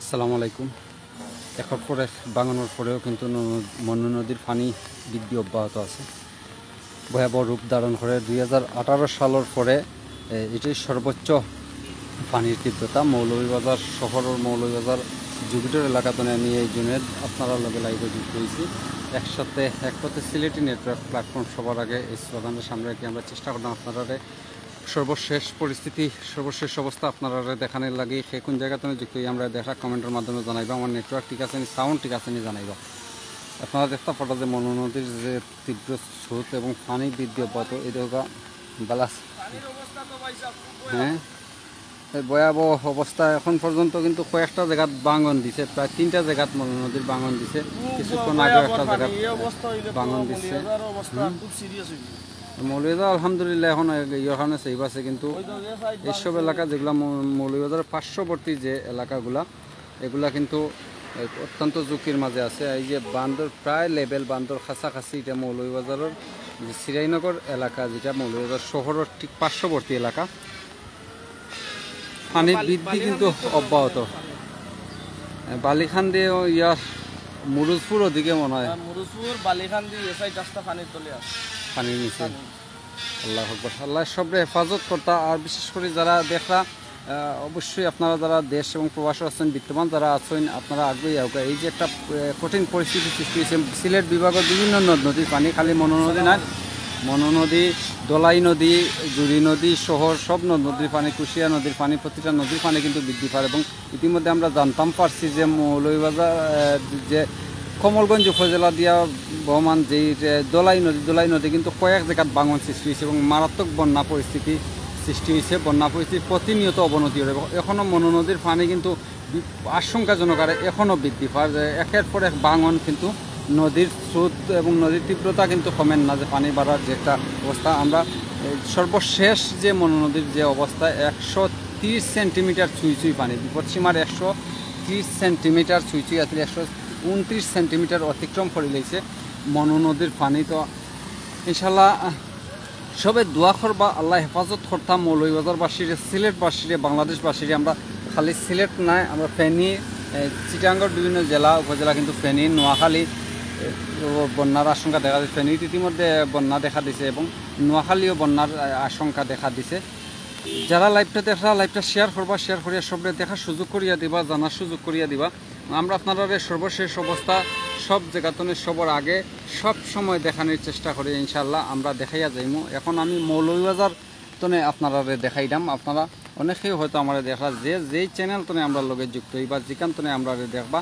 আসসালামু আলাইকুম। এখন পরে বাঙানোর পরেও কিন্তু মনু নদীর পানি বৃদ্ধি অব্যাহত আছে, ভয়াবহ রূপ ধারণ করে 2018 সালের পরে এটি সর্বোচ্চ পানির তীব্রতা। মৌলভীবাজার শহরের মৌলভীবাজার জুবিটর এলাকাতে আমি এই জুনের আপনারা লগে লাইভে যুক্ত হয়েছি। একসাথে সিলেটি নেটওয়ার্ক প্ল্যাটফর্ম সবার আগে এই স্লোগানের সামনে রেখে আমরা চেষ্টা করলাম আপনারা সর্বশেষ পরিস্থিতি, সর্বশেষ অবস্থা আপনারা দেখানোর লাগে। সে কোন জায়গাতে যুক্ত হয়ে আমরা দেখা কমেন্টের মাধ্যমে জানাইবা। আমার নেটওয়ার্ক ঠিক আছে নি, সাউন্ড ঠিক আছে নি জানাইবা। আপনারা দেখতে পাটা যে মনু নদীর যে তীব্র স্রোত এবং পানি বৃদ্ধি অব্যাহত এই দেখা বালাস। হ্যাঁ, ভয়াবহ অবস্থা। এখন পর্যন্ত কিন্তু কয়েকটা জায়গাত বাঙন দিছে, প্রায় 3টা জায়গাত মনু নদীর বাঙন দিছে। কিছুক্ষণ আগে একটা জায়গাত বাঙন দিচ্ছে। মৌলভীবাজার আলহামদুলিল্লাহ এখন এখানে সেভ আছে, কিন্তু এইসব এলাকা যেগুলো মৌলভীবাজারের পার্শ্ববর্তী যে এলাকাগুলা এগুলা কিন্তু অত্যন্ত ঝুঁকির মাঝে আছে। এই যে বান্দর প্রায় লেভেল বান্দর কাছাকাছি, এটা মৌলভীবাজারের যে শ্রীনগর এলাকা, যেটা মৌলভীবাজার শহরের ঠিক পার্শ্ববর্তী এলাকা, পানি বৃদ্ধি কিন্তু অব্যাহত। বালিখান্দি ইয়ার মুরুজপুর ওদিকে মনে হয়, মুরুজপুর বালিখান্দি এসআই রাস্তা পানির তলে আছে, পানির নিচে। আল্লাহ আকবার, আল্লাহ সবরে হেফাজত করতা। আর বিশেষ করে যারা দেখরা অবশ্যই আপনারা যারা দেশ এবং প্রবাসী আছেন, বিদ্যমান যারা আছেন, আপনারা আগ্রহী হোক। এই যে একটা কঠিন পরিস্থিতি সৃষ্টি হয়েছে সিলেট বিভাগের বিভিন্ন নদ নদীর পানি, খালি মনু নদী নয়, মনু নদী, দলাই নদী, জুড়ি নদী শহর সব নদ নদীর পানি, কুশিয়া নদীর পানি, প্রতিটা নদীর পানি কিন্তু বৃদ্ধি পায়। এবং ইতিমধ্যে আমরা জানতাম পারছি যে মৌলভীবাজার যে কমলগঞ্জ উপজেলা দিয়া বহমান যে দোলাই নদী কিন্তু কয়েক জায়গাত বাঙন সৃষ্টি হয়েছে এবং মারাত্মক বন্যা পরিস্থিতি সৃষ্টি হয়েছে। বন্যা পরিস্থিতি প্রতিনিয়ত অবনতি হবে। এখনও মনু নদীর পানি কিন্তু আশঙ্কাজনক আরে এখনও বৃদ্ধি পায়। একের পর এক বাঙন কিন্তু নদীর স্রোত এবং নদীর তীব্রতা কিন্তু কমেন না, যে পানি বাড়ার যে একটা অবস্থা। আমরা সর্বশেষ যে মনু নদীর যে অবস্থা, 130 সেন্টিমিটার ছুঁই পানি, বিপদসীমার 130 সেন্টিমিটার ছুঁই আসলে 129 সেন্টিমিটার অতিক্রম করে লেগেছে মনু নদীর পানি। তো ইনশাল্লাহ সবে দোয়া করবা, আল্লাহ হেফাজত করতাম মৌলভীবাজারবাসীরে, সিলেটবাসীরে, বাংলাদেশবাসীরে। আমরা খালি সিলেট নাই, আমরা ফেনী, চিটাঙ্গর বিভিন্ন জেলা উপজেলা কিন্তু ফেনী, নোয়াখালী বন্যার আশঙ্কা দেখা দিচ্ছে। ফেনীতে ইতিমধ্যে বন্যা দেখা দিছে এবং নোয়াখালীও বন্যার আশঙ্কা দেখা দিছে। যারা লাইভটা দেখা, লাইভটা শেয়ার করবা, শেয়ার করিয়া সবরে দেখার সুযোগ করিয়া দিবা, জানার সুযোগ করিয়া দিবা। আমরা আপনারা সর্বশেষ অবস্থা সব জায়গাতনে সবার আগে সব সময় দেখানোর চেষ্টা করি। ইনশাল্লাহ আমরা দেখাইয়া যাইমু। এখন আমি মৌলভীবাজার তনে আপনারা দেখাইলাম। আপনারা অনেকেই হয়তো আমরা দেখা যেই চ্যানেল তনে আমরা লগে যুক্ত হইবা, যেখান তনে আমরা দেখবা,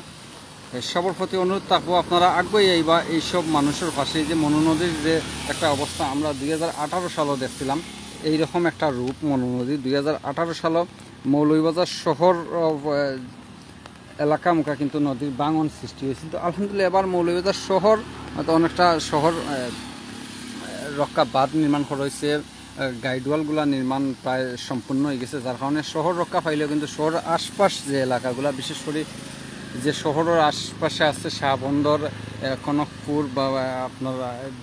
সবার প্রতি অনুরোধ থাকবো আপনারা আগ্রহী আইবা এইসব মানুষের পাশে। যে মনু নদীর যে একটা অবস্থা আমরা 2018 সালেও দেখছিলাম এইরকম একটা রূপ মনু নদী। 2018 সালে মৌলভীবাজার শহর এলাকা মুখা কিন্তু নদীর বাঙন সৃষ্টি হয়েছিল। তো আলহামদুলিল্লাহ এবার মৌলভীবাজার শহর হয়তো অনেকটা শহর রক্ষা বাঁধ নির্মাণ করা হয়েছে, গাইডওয়ালগুলা নির্মাণ প্রায় সম্পূর্ণ হয়ে গেছে, যার কারণে শহর রক্ষা পাইলেও কিন্তু শহরের আশপাশ যে এলাকাগুলা, বিশেষ করে যে শহরের আশপাশে আছে শাহবন্দর, কনকপুর বা আপনার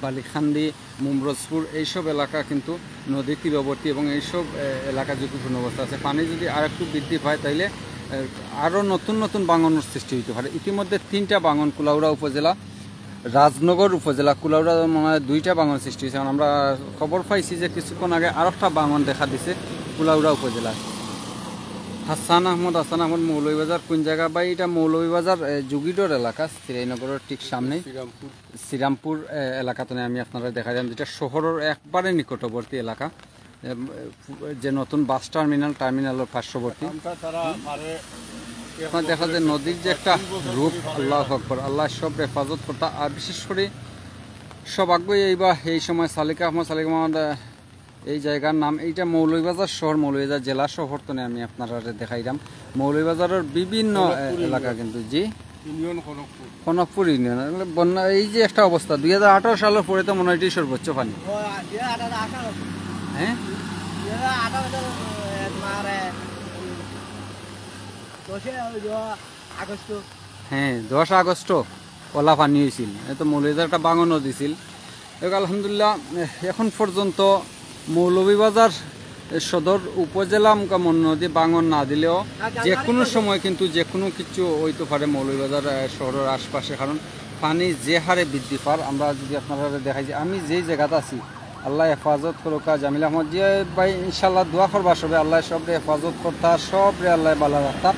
বালিখান্দি, মুমরজপুর, এইসব এলাকা কিন্তু নদীর তীরবর্তী এবং এইসব এলাকা ঝুঁকিপূর্ণ অবস্থা আছে। পানি যদি আর একটু বৃদ্ধি পায় তাইলে আরও নতুন নতুন বাঙনের সৃষ্টি হইতে পারে। ইতিমধ্যে 3টা বাঙন, কুলাউড়া উপজেলা, রাজনগর উপজেলা, কুলাউড়া মনে হয় 2টা বাঙন সৃষ্টি হয়েছে। আমরা খবর পাইছি যে কিছুক্ষণ আগে আরেকটা বাঙন দেখা দিছে কুলাউড়া উপজেলায়। হাসান আহমদ মৌলভীবাজার কোন জায়গা বা এটা মৌলভীবাজার জুগিডোর এলাকা, শ্রীনগরের ঠিক সামনে শ্রীরামপুর এলাকাতে আমি আপনারা দেখা যান, যেটা শহরের একবারে নিকটবর্তী এলাকা, যে নতুন বাস টার্মিনালের পার্শ্ববর্তী। দেখা যায় নদীর যে একটা রূপ, আল্লাহ আকবার, আল্লাহ সব হেফাজত করতা। আর বিশেষ করে সব আগ্রহী এইবা এই সময় সালিকা আহমদ এই জায়গার নাম, এইটা মৌলভীবাজার শহর, মৌলভীবাজার জেলা শহর তো আমি আপনারা দেখাইলাম। মৌলভীবাজারের বিভিন্ন এলাকা কিন্তু জি কনকপুর ইউনিয়ন বন্যা এই যে একটা অবস্থা। 2018 সালের পরে তো মনে হয় এটি সর্বোচ্চ পানি। হ্যাঁ, হ্যাঁ 10 আগস্ট ওলা পানি হয়েছিল। তো মৌলভীবাজার একটা বাঙনও দিছিল। আলহামদুলিল্লাহ এখন পর্যন্ত মৌলভীবাজার সদর উপজেলা মন নদী বাঙন না দিলেও যে কোনো সময় কিন্তু যে কোনো কিছু হইতে পারে মৌলভীবাজার শহরের আশপাশে, কারণ পানি যে হারে বৃদ্ধি পার। আমরা যদি আপনারা দেখাই যে আমি যেই জায়গাতে আছি, আল্লাহ হেফাজত করুক। জামিল আহমদ জিয়া ভাই ইনশাল্লাহ দোয়া করবা সবে, আল্লাহ সবরে হেফাজত করতা, সবরে আল্লাহ বালা রাখতা।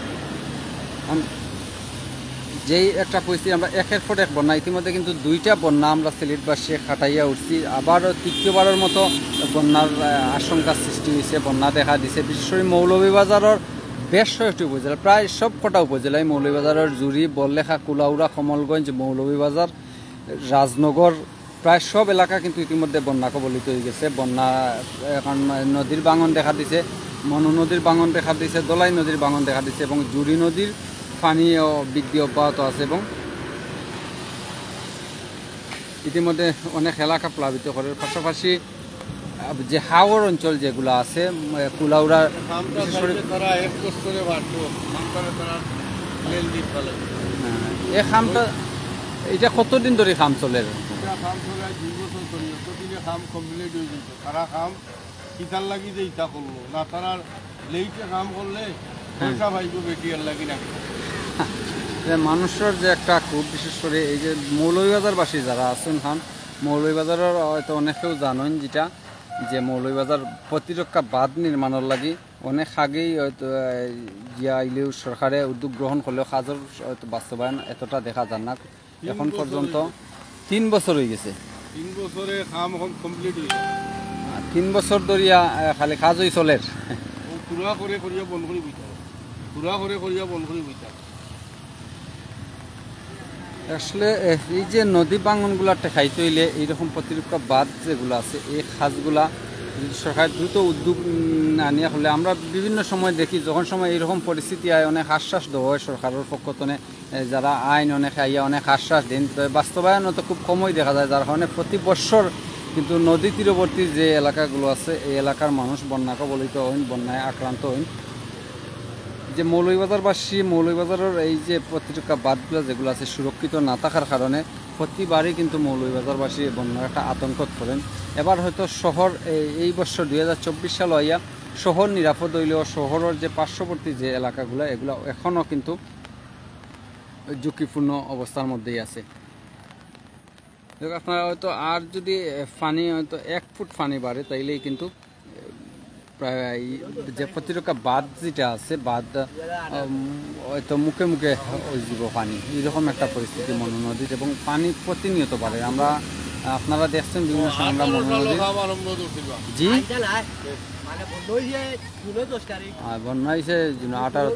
যেই একটা পরিস্থিতি আমরা একের পর এক বন্যা, ইতিমধ্যে কিন্তু 2টা বন্যা আমরা সিলেটবাসী খাটাইয়া উঠছি, আবারও তৃতীয়বারের মতো বন্যার আশঙ্কা সৃষ্টি হয়েছে, বন্যা দেখা দিছে। বিশেষ করে মৌলভীবাজারের বেশ কয়েকটি উপজেলা, প্রায় সব কটা উপজেলায় মৌলভীবাজারের জুড়ি, বরলেখা, কুলাউড়া, কমলগঞ্জ, মৌলভীবাজার, রাজনগর, প্রায় সব এলাকা কিন্তু ইতিমধ্যে বন্যা কবলিত হয়ে গেছে। বন্যা এখন নদীর ভাঙন দেখা দিছে, মনু নদীর ভাঙন দেখা দিছে, দলাই নদীর ভাঙন দেখা দিছে এবং জুড়ি নদীর পানিও বৃদ্ধি অব্যাহত আছে এবং ইতিমধ্যে অনেক এলাকা প্লাবিত করে। পাশাপাশি যে হাওর অঞ্চল যেগুলো আছে, কুলাউড়া, এই খামটা এটা কতদিন ধরে খাম চলে? মানুষের যে একটা খুব, বিশেষ করে এই যে মৌলভীবাজারবাসী যারা আছেন খান, মৌলভীবাজারের হয়তো অনেকেও জানেন যেটা যে মৌলভীবাজার প্রতিরক্ষা বাঁধ নির্মাণের লাগি অনেক আগেই হয়তো জিয়া ইলেও সরকারে উদ্যোগ গ্রহণ করলেও কাজের হয়তো বাস্তবায়ন এতটা দেখা যান না। এখন পর্যন্ত 3 বছর হয়ে গেছে। 3 বছরে কাম এখন কমপ্লিট হয়েছে। 3 বছর ধরিয়া খালি কাজই চলে, পুরা করে করিয়া বন্ধ করে বইতা, পুরা করে করিয়া বন্ধ করে বইতা। আসলে এই যে নদী ভাঙনগুলা ঠেকাইতে হইলে এইরকম প্রতিরক্ষা বাঁধ যেগুলো আছে, এই খাজগুলা যদি সরকার দ্রুত উদ্যোগ আনিয়া হলে, আমরা বিভিন্ন সময় দেখি যখন সময় এইরকম পরিস্থিতি আয় অনেক আশ্বাস দেওয়া হয় সরকারের পক্ষ থেকে, যারা আইন অনেক আইয়া অনেক আশ্বাস দেন, বাস্তবায়ন তো খুব কমই দেখা যায়, যার কারণে প্রতি বছর কিন্তু নদী তীরবর্তী যে এলাকাগুলো আছে এই এলাকার মানুষ বন্যা কবলিত হইন, বন্যায় আক্রান্ত হইন। যে মৌলভীবাজারবাসী, মৌলভীবাজারের এই যে প্রতিরক্ষা বাঁধগুলো যেগুলো আছে সুরক্ষিত না থাকার কারণে প্রতিবারই কিন্তু মৌলভীবাজারবাসী বন্যার একটা আতঙ্ক করেন। এবার হয়তো শহর এই বছর 2024 সাল হইয়া শহর নিরাপদ হইলেও শহরের যে পার্শ্ববর্তী যে এলাকাগুলো এগুলো এখনও কিন্তু ঝুঁকিপূর্ণ অবস্থার মধ্যেই আছে। আপনারা হয়তো আর যদি পানি হয়তো 1 ফুট পানি বাড়ে তাইলেই কিন্তু প্রায় যে প্রতিরক্ষা বাঁধ যেটা আছে, বাঁধ হয়তো মুখে মুখে ওই যাব পানি, এইরকম একটা পরিস্থিতি মনু নদীর, এবং পানি প্রতিনিয়ত বাড়ে। আমরা আপনারা দেখছেন বিভিন্ন সময় আমরা মনু নদীর জি বন্যা হয়েছে 18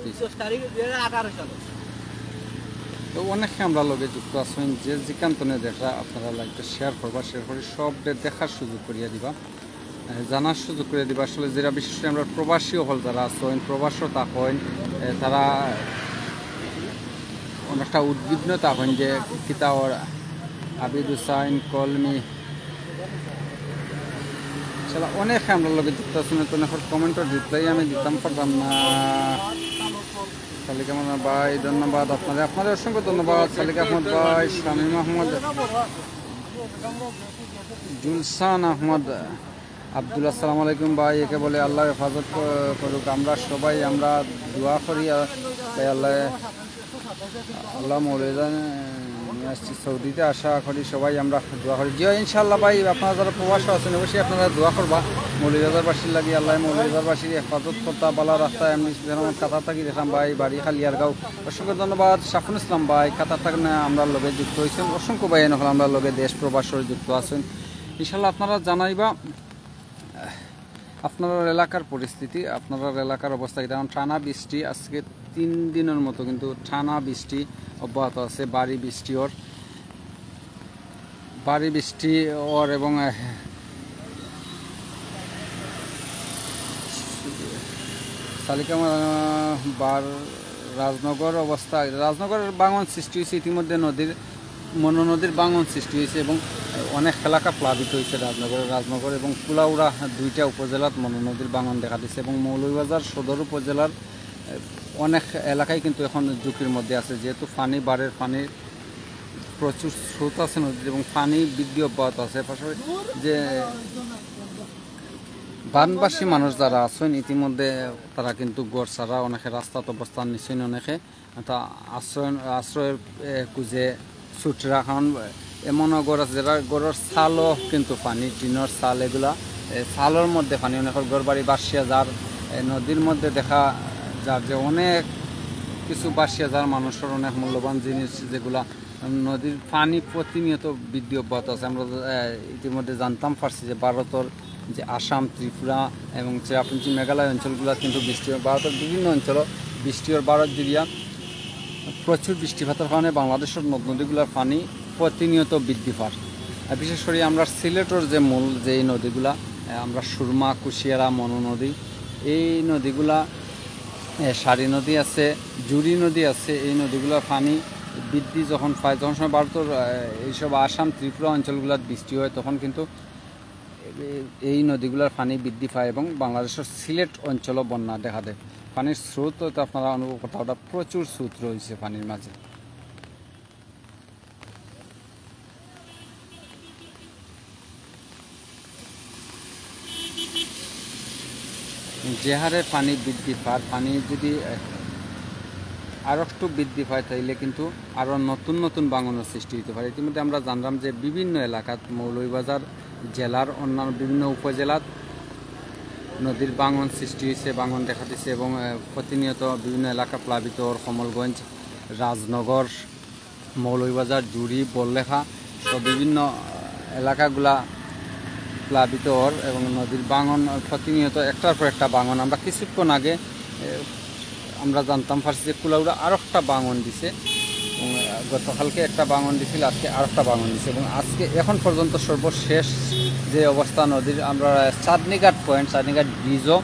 তো অনেকে আমরা লগে যুক্ত আছেন, যে যেখানে দেখা আপনারা লাইকটা শেয়ার করবা, শেয়ার করে সব দেখার সুযোগ করিয়া দিবা, জানার সুযোগ করে দিবা। আসলে যারা বিশেষ করে আমরা প্রবাসী হল যারা আছেন, প্রবাসও থাকেন, তারা অনেকটা উদ্বিগ্ন থাকেন যে কিতা ওর আবিদ হুসাইন কলমি সেটা অনেক আমরা লগে যুক্ত আছেন, অনেক কমেন্টের রিপ্লাই আমি দিতাম পারতাম না। সালিক আহমদ ভাই ধন্যবাদ, আপনাদের অসংখ্য ধন্যবাদ। সালিক আহমদ ভাই, শামীম আহমদ, জুলসান আহমদ, আব্দুল্লাহ, আসসালামু আলাইকুম ভাই। একে বলে আল্লাহ হেফাজত করুক, আমরা সবাই আমরা দোয়া করি, তাই আল্লাহ মৌলভীবাজার নিয়ে আসছি, সৌদিতে আশা করি সবাই আমরা দোয়া করি। জিও ইনশাআল্লাহ ভাই, আপনারা যারা প্রবাস আছেন অবশ্যই আপনারা দোয়া করবা মৌলভীবাজারবাসীর লাগি, আল্লাহ মৌলভীবাজারবাসীর হেফাজত করতা বালা রাস্তা। এমনি যেমন কাতার থাকি দেখলাম ভাই, বাড়ি খালিয়ারগাঁও, অসংখ্য ধন্যবাদ। শাফুল ইসলাম ভাই, কাতার থাকেন আমরা লগে যুক্ত হয়েছেন, অসংখ্য ভাই নহল আমরা লগে দেশ প্রবাসের যুক্ত আছেন। ইনশাআল্লাহ আপনারা জানাইবা আপনার এলাকার পরিস্থিতি, আপনার এলাকার অবস্থা। যেমন টানা বৃষ্টি, আজকে 3 দিনের মতো কিন্তু টানা বৃষ্টি অব্যাহত আছে, ভারী বৃষ্টি ওর এবং সালিকা বার রাজনগর অবস্থা, রাজনগরের ভাঙন সৃষ্টি হয়েছে ইতিমধ্যে, মনু নদীর ভাঙন সৃষ্টি হয়েছে এবং অনেক এলাকা প্লাবিত হয়েছে রাজনগর এবং কুলাউড়া 2টা উপজেলাত মনু নদীর ভাঙন দেখা দিচ্ছে এবং মৌলভীবাজার সদর উপজেলার অনেক এলাকায় কিন্তু এখন ঝুঁকির মধ্যে আছে, যেহেতু বাড়ের পানির প্রচুর স্রোত আছে নদীতে এবং পানি বৃদ্ধি অব্যাহত আছে। পাশাপাশি যে বানবাসী মানুষ যারা আছেন ইতিমধ্যে তারা কিন্তু গড় ছাড়া অনেকে রাস্তাত অবস্থান নিচ্ছেন, অনেকে তা আশ্রয়ের খুঁজে ছুটরা। কারণ এমন গড় আছে যারা গড়ের ছালও কিন্তু পানি, টিনের ছাল, এগুলা ছালের মধ্যে পানি। অনেকের গড় বাড়ি বাসিয়া যার নদীর মধ্যে দেখা যার যে অনেক কিছু বাসিয়া যার মানুষের অনেক মূল্যবান জিনিস যেগুলা নদীর পানি প্রতিনিয়ত বৃদ্ধি অব্যাহত আছে। আমরা ইতিমধ্যে জানতাম পারছি যে ভারতের যে আসাম, ত্রিপুরা এবং চেরাপুঞ্জি, মেঘালয় অঞ্চলগুলো কিন্তু বৃষ্টি, ভারতের বিভিন্ন অঞ্চল বৃষ্টির ভারত জুড়িয়া প্রচুর বৃষ্টিপাতের কারণে বাংলাদেশের নদ নদীগুলোর পানি প্রতিনিয়ত বৃদ্ধি পায়। বিশেষ করে আমরা সিলেটের যে মূল যে নদীগুলা, আমরা সুরমা, কুশিয়ারা, মনু নদী, এই নদীগুলা, সারি নদী আছে, জুড়ি নদী আছে, এই নদীগুলোর পানি বৃদ্ধি যখন পায়, যখন সময় ভারতের এইসব আসাম, ত্রিপুরা অঞ্চলগুলোর বৃষ্টি হয়, তখন কিন্তু এই নদীগুলোর পানি বৃদ্ধি পায় এবং বাংলাদেশের সিলেট অঞ্চলও বন্যা দেখা দেয়। পানির স্রোত তো আপনারা অনুভব করতে, ওটা প্রচুর স্রোত রয়েছে পানির মাঝে। যে হারে পানি বৃদ্ধি পায়, পানি যদি আরও একটু বৃদ্ধি পায় তাইলে কিন্তু আরও নতুন নতুন বাঙনের সৃষ্টি হতে পারে। ইতিমধ্যে আমরা জানলাম যে বিভিন্ন এলাকাত, মৌলভীবাজার জেলার অন্যান্য বিভিন্ন উপজেলাত নদীর বাঙন সৃষ্টি হয়েছে, বাঙন দেখা দিচ্ছে এবং প্রতিনিয়ত বিভিন্ন এলাকা প্লাবিত। কমলগঞ্জ, রাজনগর, মৌলভীবাজার, জুড়ি, বললেখা, তো বিভিন্ন এলাকাগুলা প্লাবিত এবং নদীর বাঙন প্রতিনিয়ত একটার পর একটা বাঙন। আমরা কিছুক্ষণ আগে আমরা জানতাম পারছি যে কুলাউড়া আরও একটা বাঙন দিছে, গতকালকে একটা বাঙন দিছিল, আজকে আর একটা বাঙন দিছে এবং আজকে এখন পর্যন্ত সর্বশেষ যে অবস্থা নদীর, আমরা চাঁদনীঘাট পয়েন্ট, চাঁদনীঘাট ব্রিজও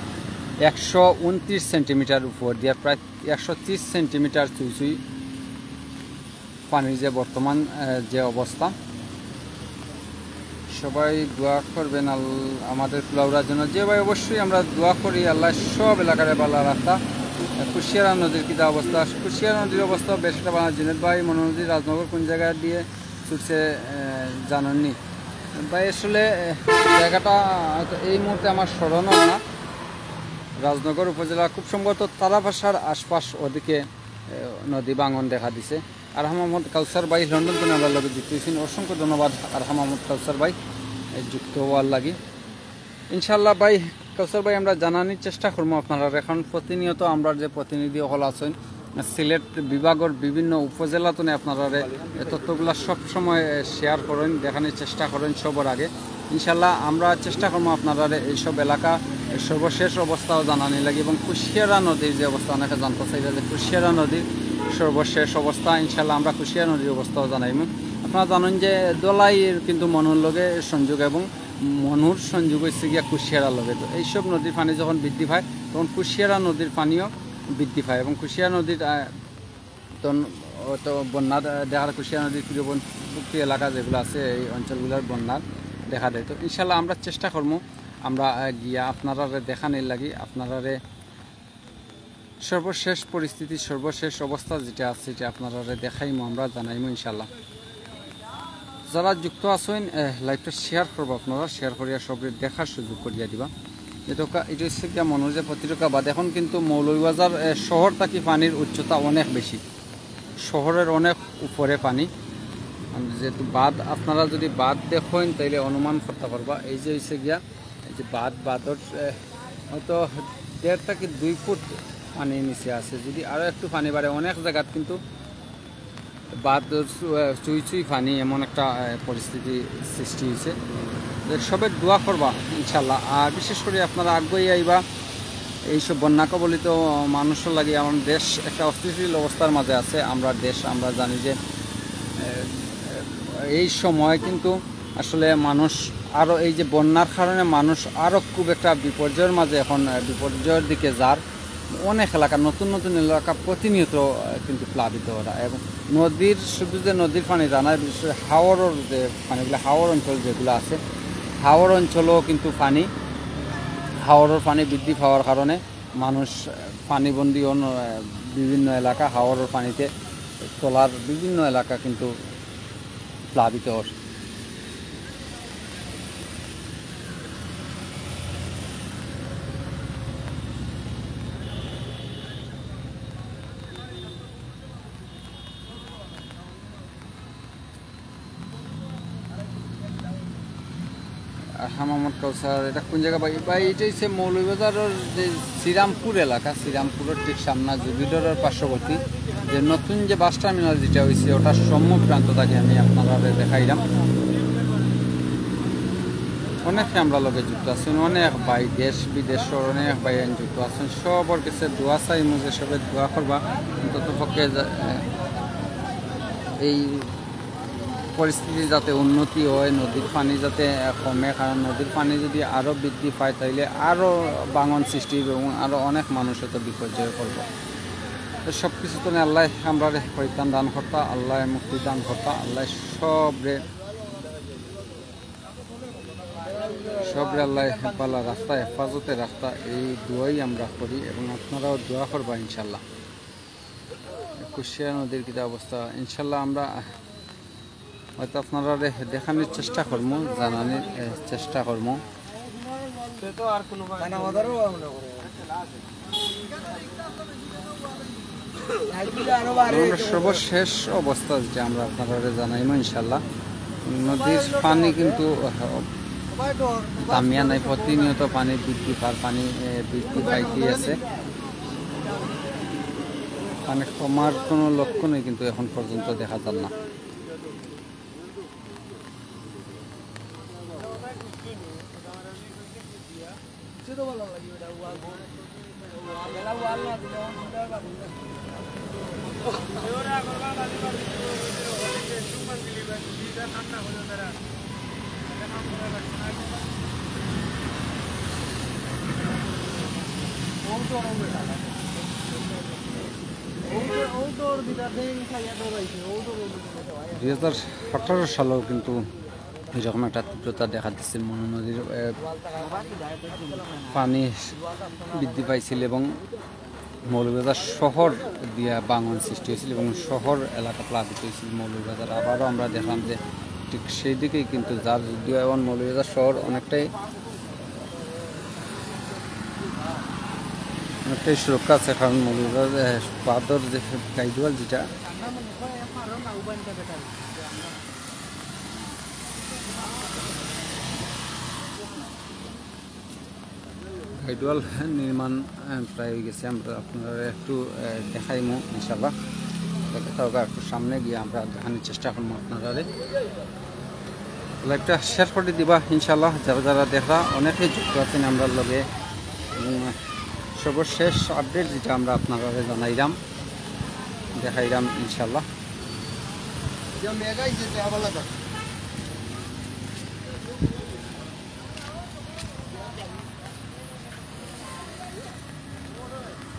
129 সেন্টিমিটার উপর দিয়ে প্রায় 130 সেন্টিমিটার চুই পানির যে বর্তমান যে অবস্থা। সবাই দোয়া করবেন আমাদের কুলাউড়ার জন্য। যে ভাই অবশ্যই আমরা দোয়া করি আল্লাহ সব এলাকার ভালো রাস্তা। কুশিয়ারা নদীর কী অবস্থা, কুশিয়ারা নদীর অবস্থা বেশটা বাংলা জিনেদ ভাই, মনু নদী রাজনগর কোন জায়গায় দিয়ে ছুটছে জানেননি ভাই? আসলে জায়গাটা এই মুহূর্তে আমার স্মরণও না। রাজনগর উপজেলা খুব সম্ভবত তারাভাষার আশপাশ ওদিকে নদী বাঙন দেখা দিছে। আরহা মোহাম্মদ কাউসার ভাই লন্ডন থেকে আমরা লগে যুক্ত হয়েছেন, অসংখ্য ধন্যবাদ আরহা মোহাম্মদ কাউসার ভাই যুক্ত হওয়ার লাগি। ইনশাল্লাহ ভাই কাউসার ভাই আমরা জানানোর চেষ্টা করবো আপনারা। এখন প্রতিনিয়ত আমরা যে প্রতিনিধি হল আছেন সিলেট বিভাগের বিভিন্ন উপজেলাতে আপনারা তথ্যগুলো সবসময় শেয়ার করেন, দেখানোর চেষ্টা করেন সবার আগে। ইনশাল্লাহ আমরা চেষ্টা করবো আপনারা এইসব এলাকা সর্বশেষ অবস্থাও জানানি লাগে এবং কুশিয়ারা নদীর যে অবস্থা অনেকে জানতে চাইলে যে কুশিয়ারা নদীর সর্বশেষ অবস্থা। ইনশাল্লাহ আমরা কুশিয়ারা নদীর অবস্থাও জানাইব। আপনারা জানেন যে দোলাইয়ের কিন্তু মনুর লগে সংযোগ এবং মনুর সংযোগ হচ্ছে গিয়া কুশিয়ারার লগে। তো এইসব নদীর পানি যখন বৃদ্ধি পায় তখন কুশিয়ারা নদীর পানিও বৃদ্ধি পায় এবং কুশিয়ারা নদীর তো বন্যা দেখার, কুশিয়ারা নদীর তীরবর্তী এলাকা যেগুলো আছে এই অঞ্চলগুলোর বন্যার দেখা দেয়। তো ইনশাল্লাহ আমরা চেষ্টা করবো আমরা গিয়া আপনারা দেখানোর লাগি, আপনারা সর্বশেষ পরিস্থিতি, সর্বশেষ অবস্থা যেটা আছে সেটা আপনারা দেখাইমো, আমরা জানাইমো ইনশাল্লাহ। যারা যুক্ত আছেন লাইভটা শেয়ার করবো, আপনারা শেয়ার করিয়া সব দেখার সুযোগ করিয়া দিবা। এটা হচ্ছে গিয়া মনোজে প্রতিরক্ষা বাদ। এখন কিন্তু মৌলভীবাজার শহর থাকি পানির উচ্চতা অনেক বেশি, শহরের অনেক উপরে পানি। যেহেতু বাদ, আপনারা যদি বাদ দেখেন তাইলে অনুমান করতে পারবা। এই যে হচ্ছে গিয়া এই যে বাদর হয়তো 1.5 থেকে 2 ফুট পানি নিচে আছে। যদি আরও একটু পানি বাড়ে অনেক জায়গাত কিন্তু বাদ চুই পানি, এমন একটা পরিস্থিতি সৃষ্টি হয়েছে। সবের দোয়া করবা ইনশাল্লাহ। আর বিশেষ করে আপনারা আগ্রহী আইবা এইসব বন্যা কবলিত মানুষের লাগে। আমার দেশ একটা অস্থিতিশীল অবস্থার মাঝে আছে। আমরা জানি যে এই সময় কিন্তু আসলে মানুষ আরও এই যে বন্যার কারণে মানুষ আরও খুব একটা বিপর্যয়ের মাঝে, এখন বিপর্যয়ের দিকে যার অনেক এলাকা, নতুন নতুন এলাকা প্রতিনিয়ত কিন্তু প্লাবিত ওরা। এবং নদীর শুধু যে নদীর পানি জানায়, বিশেষ করে হাওরের যে পানিগুলো, হাওর অঞ্চল যেগুলো আছে, হাওর অঞ্চলেও কিন্তু হাওরের পানি বৃদ্ধি পাওয়ার কারণে মানুষ পানিবন্দী বিভিন্ন এলাকা, হাওরের পানিতে তোলার বিভিন্ন এলাকা কিন্তু প্লাবিত হয়। মোহাম্মদ কাউসার, এটা কোন জায়গা ভাই? ভাই এটা হচ্ছে মৌলভীবাজারের যে শ্রীরামপুর এলাকা, শ্রীরামপুরের ঠিক সামনা জুবিডরের পার্শ্ববর্তী যে নতুন যে বাস টার্মিনাল যেটা হয়েছে ওটার সম্মুখ প্রান্ত থাকে আমি আপনারা দেখাইলাম। অনেক আমরা লগে যুক্ত আছেন, অনেক ভাই দেশ বিদেশের অনেক ভাই যুক্ত আছেন। সবর কাছে দোয়া চাই, মুঝে সবে দোয়া করবা অন্তত পক্ষে এই পরিস্থিতি যাতে উন্নতি হয়, নদীর পানি যাতে কমে, কারণ নদীর পানি যদি আরও বৃদ্ধি পায় তাইলে আরও বাঙন সৃষ্টি হবে এবং আরও অনেক মানুষ হয়তো বিপর্যয় করবো। সব কিছু তো আল্লাহ আমরা পরিত্রাণ দান কর্তা, আল্লাহ মুক্তি দান কর্তা, আল্লাহ সবরে আল্লাহ হেফালা রাস্তা হেফাজতে রাস্তা, এই দোয়াই আমরা করি এবং আপনারাও দোয়া করবা ইনশাল্লাহ। কুশিয়া নদীর কী অবস্থা ইনশাল্লাহ আমরা হয়তো আপনারা দেখানোর চেষ্টা করবো, জানানোর চেষ্টা করবো। সর্বশেষ অবস্থা যেটা আমরা আপনারা জানাইমো ইনশাল্লাহ। নদীর পানি কিন্তু দামিয়া নাই, প্রতিনিয়ত পানি বৃদ্ধি পাইতে আছে। পানি কমার কোনো লক্ষণই কিন্তু এখন পর্যন্ত দেখা যান না। দুই 2018 সালেও কিন্তু এরকম একটা তীব্রতা দেখা দিচ্ছিল, মনু নদীর পানি বৃদ্ধি পাইছিল এবং মৌলভীবাজার শহর দিয়া বাঙন সৃষ্টি হয়েছিল এবং শহর এলাকা প্লাবিত হয়েছিল মৌলভীবাজার। আবারও আমরা দেখলাম যে ঠিক সেই দিকেই কিন্তু যার যদিও এখন মৌলভীবাজার শহর অনেকটাই সুরক্ষা আছে, কারণ মৌলভীবাজার বাদর যে গাইডওয়াল যেটা গাইডওয়াল নির্মাণ প্রায় হয়ে গেছে। আমরা আপনারা একটু দেখাইমো ইনশাল্লাহ, একটু সামনে গিয়ে আমরা দেখানোর চেষ্টা করবো আপনারা। লাইভটা শেয়ার করে দিবা ইনশাল্লাহ, যারা যারা দেখরা অনেকেই যুক্ত আছেন আমরা লগে। সর্বশেষ আপডেট যেটা আমরা আপনারা জানাইলাম দেখাইলাম ইনশাল্লাহ।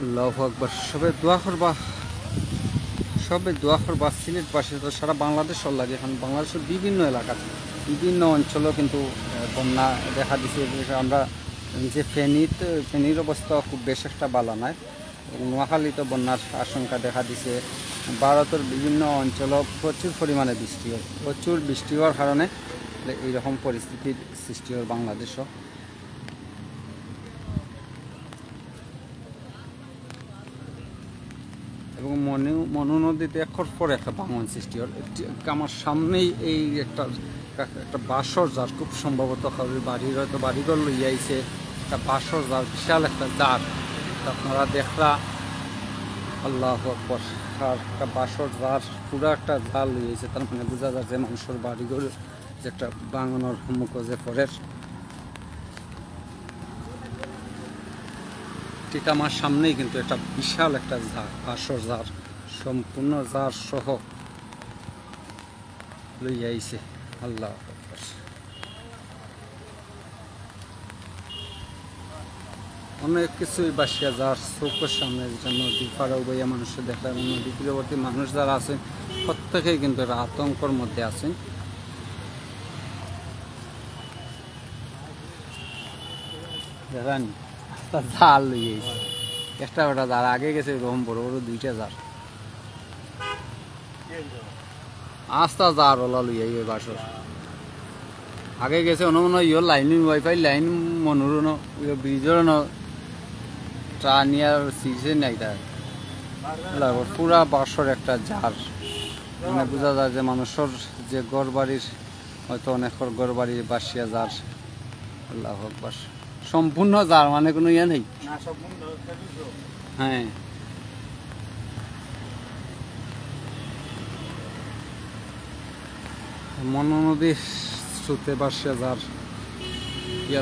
আল্লাহু আকবার। সবে দোয়া করবা সিলেট পাশে তো সারা বাংলাদেশ লাগে, এখন বাংলাদেশের বিভিন্ন এলাকা বিভিন্ন অঞ্চলেও কিন্তু বন্যা দেখা দিছে। আমরা যে ফেনীর অবস্থা খুব বেশ একটা ভালো নয়, নোয়াখালীতে বন্যার আশঙ্কা দেখা দিছে। ভারতের বিভিন্ন অঞ্চলও প্রচুর পরিমাণে বৃষ্টি হওয়ার কারণে এইরকম পরিস্থিতির সৃষ্টি হয় বাংলাদেশও। এবং মনু নদীতে একর পর একটা ভাঙন সৃষ্টি হয়। আমার সামনেই এই একটা বাঁশর জার, খুব সম্ভবত বাড়ির হয়তো বাড়িঘর লইয়া আইছে একটা বাঁশর জার, বিশাল একটা জার আপনারা দেখলা। আল্লাহু আকবার। আর একটা বাঁশর জার পুরো একটা জাল লইয়াছে, তার মানে বোঝা যায় যে মানুষের বাড়িঘর যে একটা ভাঙনের সম্মুখে যে পরের। ঠিক আমার সামনেই কিন্তু একটা বিশাল একটা জার, বাঁশর জার, সম্পূর্ণ জার সহ লইয়া আইছে। আল্লাহ অনেক কিছুই বাসিয়া যার চোখের সামনে, যেটা নদীর পাড়াও বইয়া মানুষের দেখা এবং নদী তীরবর্তী মানুষ যারা আছেন প্রত্যেকেই কিন্তু একটা আতঙ্কর মধ্যে আছেন। দেখেন একটা জাল লইয়ে একটা ওটা জার আগে গেছে, এরকম বড় বড় দুইটা জার, আস্তা জার ওলা লইয়া বাসর আগে গেছে। অন্য ইয়ে লাইন ওয়াইফাই লাইন মনোরণ ব্রিজের ট্রানিয়ার সিজে নাই তার পুরা বাসর একটা জার। মানে বোঝা যায় যে মানুষের যে ঘর বাড়ির হয়তো অনেক ঘর বাড়ির বাসিয়া যার আল্লাহু আকবার। সম্পূর্ণ যার মানে কোনো ইয়ে নেই। হ্যাঁ, মনো নদীর স্রোতে ভাসছে যার।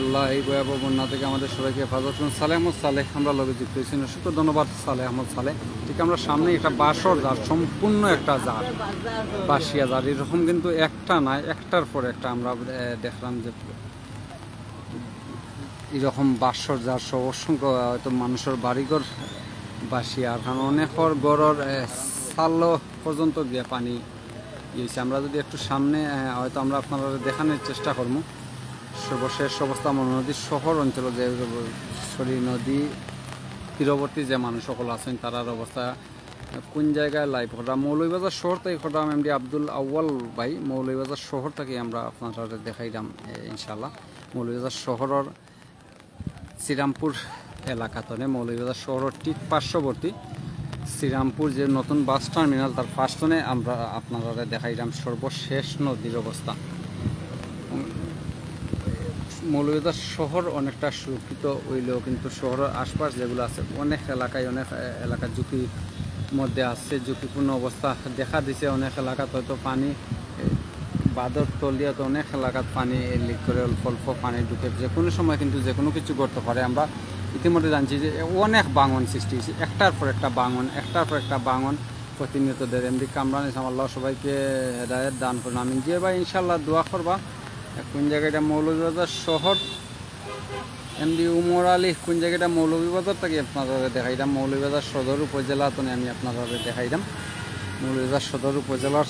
আল্লাহ এই ভয়াবহ বন্যা থেকে আমাদের সবাইকে হেফাজত করুন। সালেহ আহমদ সালেহ আমরা লগে যুক্ত হয়েছি, অসংখ্য ধন্যবাদ সালেহ আহমদ সালেহ। ঠিক আমরা সামনে একটা বাসর জার, সম্পূর্ণ একটা জার, বাসিয়া জার, এরকম কিন্তু একটা নয়, একটার পর একটা আমরা দেখলাম যে এরকম বাসর জার সহ অসংখ্য হয়তো মানুষের বাড়িঘর বাসিয়া, আর কারণ অনেকর গড়ের সাল পর্যন্ত গিয়ে পানি গিয়েছে। আমরা যদি একটু সামনে হয়তো আমরা আপনারা দেখানোর চেষ্টা করবো সর্বশেষ অবস্থা মনো নদীর শহর অঞ্চল, যে সরি নদী তীরবর্তী যে মানুষ সকল আছেন তারার অবস্থা কোন জায়গায় লাইভ করা। মৌলভীবাজার শহর থেকে করাম এমডি আব্দুল আউয়াল ভাই, মৌলভীবাজার শহর থেকে আমরা আপনারা দেখাইলাম ইনশাল্লাহ। মৌলভীবাজার শহরের শ্রীরামপুর এলাকাতনে, মৌলভীবাজার শহরের ঠিক পার্শ্ববর্তী শ্রীরামপুর যে নতুন বাস টার্মিনাল তার পাশে আমরা আপনারা দেখাইলাম সর্বশেষ নদীর অবস্থা। মৌলভীবাজার শহর অনেকটা সুরক্ষিত হইলেও কিন্তু শহরের আশপাশ যেগুলো আছে অনেক এলাকায়, অনেক এলাকা ঝুঁকির মধ্যে আছে, ঝুঁকিপূর্ণ অবস্থা দেখা দিছে। অনেক এলাকাত হয়তো পানি বাঁধর তলিয়াত, অনেক এলাকাত পানি লিক করে অল্প অল্প পানি ঢুকে যে কোনো সময় কিন্তু যে কোনো কিছু করতে পারে। আমরা ইতিমধ্যে জানছি যে অনেক ভাঙন সৃষ্টি হয়েছে, একটার পর একটা ভাঙন, একটার পর একটা ভাঙন প্রতিনিয়ত দেয়। এমডি কামরান ইসলাম আল্লাহ সবাইকে হেদায়েত দান করুন, আমিন। যে ভাই ইনশাল্লাহ দোয়া করবা। কোন জায়গাটা মৌলভীবাজার শহর, এমডি উমর আলী কোন জায়গাটা মৌলভীবাজার থেকে আপনারা দেখাইলাম। মৌলভীবাজার সদর উপজেলা তো আমি আপনারা দেখাইলাম। মৌলভীবাজার সদর উপজেলার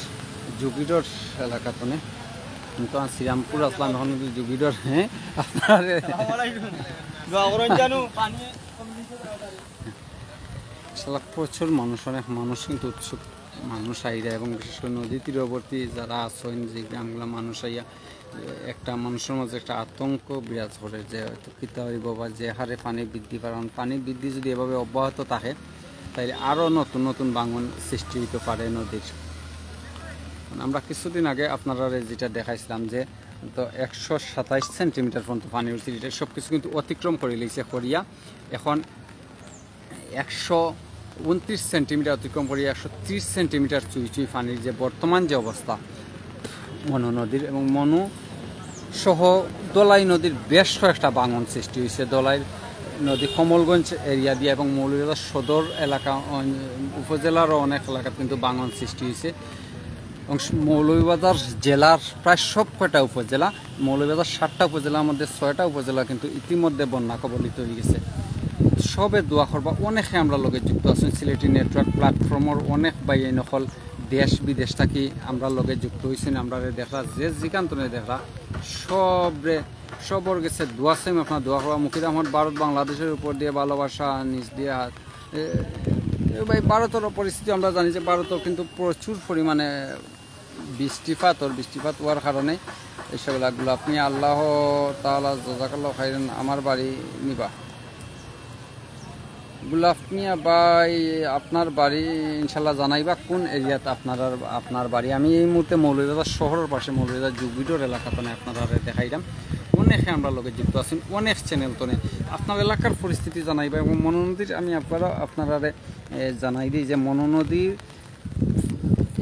জুগিডর এলাকাতনে কিন্তু শ্রীরামপুর আসলাম এখন কিন্তু জুগিডর। হ্যাঁ আপনার প্রচুর মানুষ, অনেক মানুষ কিন্তু উৎসুক মানুষ আইরা, এবং বিশেষ করে নদী তীরবর্তী যারা আছেন যে গ্রামগুলো মানুষ আইয়া একটা মানুষের মাঝে একটা আতঙ্ক বিরাজ করে যে হয়তো কিতা হইব বা যে হারে পানি বৃদ্ধি, কারণ পানি বৃদ্ধি যদি এভাবে অব্যাহত থাকে তাইলে আরও নতুন নতুন ভাঙন সৃষ্টি হতে পারে নদীর। আমরা কিছুদিন আগে আপনারা যেটা দেখাইছিলাম যে তো 127 সেন্টিমিটার পর্যন্ত পানি উঠছে, এটা সব কিছু কিন্তু অতিক্রম করে লিখছে করিয়া এখন 129 সেন্টিমিটার অতিক্রম করিয়া 130 সেন্টিমিটার চুই চুই পানির যে বর্তমান যে অবস্থা মনু নদীর, এবং মনু সহ দোলাই নদীর বেশ কয়েকটা ভাঙন সৃষ্টি হয়েছে। দোলাই নদী কমলগঞ্জ এরিয়া দিয়ে এবং মৌলভীবাজার সদর এলাকা উপজেলারও অনেক এলাকাত কিন্তু ভাঙন সৃষ্টি হয়েছে। এবং মৌলভীবাজার জেলার প্রায় সব কয়টা উপজেলা, মৌলভীবাজার 7টা উপজেলার মধ্যে 6টা উপজেলা কিন্তু ইতিমধ্যে বন্যা কবলিত হয়ে গেছে। সবে দোয়া করবা। অনেকে আমরা লগে যুক্ত আছেন, সিলেটি নেটওয়ার্ক প্ল্যাটফর্মর অনেক বাই এই নকল দেশ বিদেশ থাকি আমরা লগে যুক্ত হয়েছেন। আমরা দেখলা যে জিকান্তনে দেখলা সবর গেছে দোয়া সেম আপনার দোয়া করবা। মুকিদ আহমদ ভারত বাংলাদেশের উপর দিয়ে ভালোবাসা নিজ দিয়ে ভাই ভারতের পরিস্থিতি আমরা জানি যে ভারতের কিন্তু প্রচুর পরিমাণে বৃষ্টিপাত হওয়ার কারণে এইসব এলাকাগুলো আপনি আল্লাহ তাআলা জাযাকাল্লাহ খাইরান আমার বাড়ি নিবা গুলাফ মিয়া ভাই আপনার বাড়ি ইনশাল্লাহ জানাইবা কোন এরিয়াতে আপনার বাড়ি। আমি এই মুহূর্তে মৌলভীবাজার শহরের পাশে মৌলভীবাজার জুগিডোর এলাকাতে আপনারা দেখাইলাম। অনেকে আমরা লোকে যুক্ত আছেন, অনেক চ্যানেল তনে আপনার এলাকার পরিস্থিতি জানাইবা। এবং মনু নদীর আমি আপনারা জানাই দিই যে মনু নদীর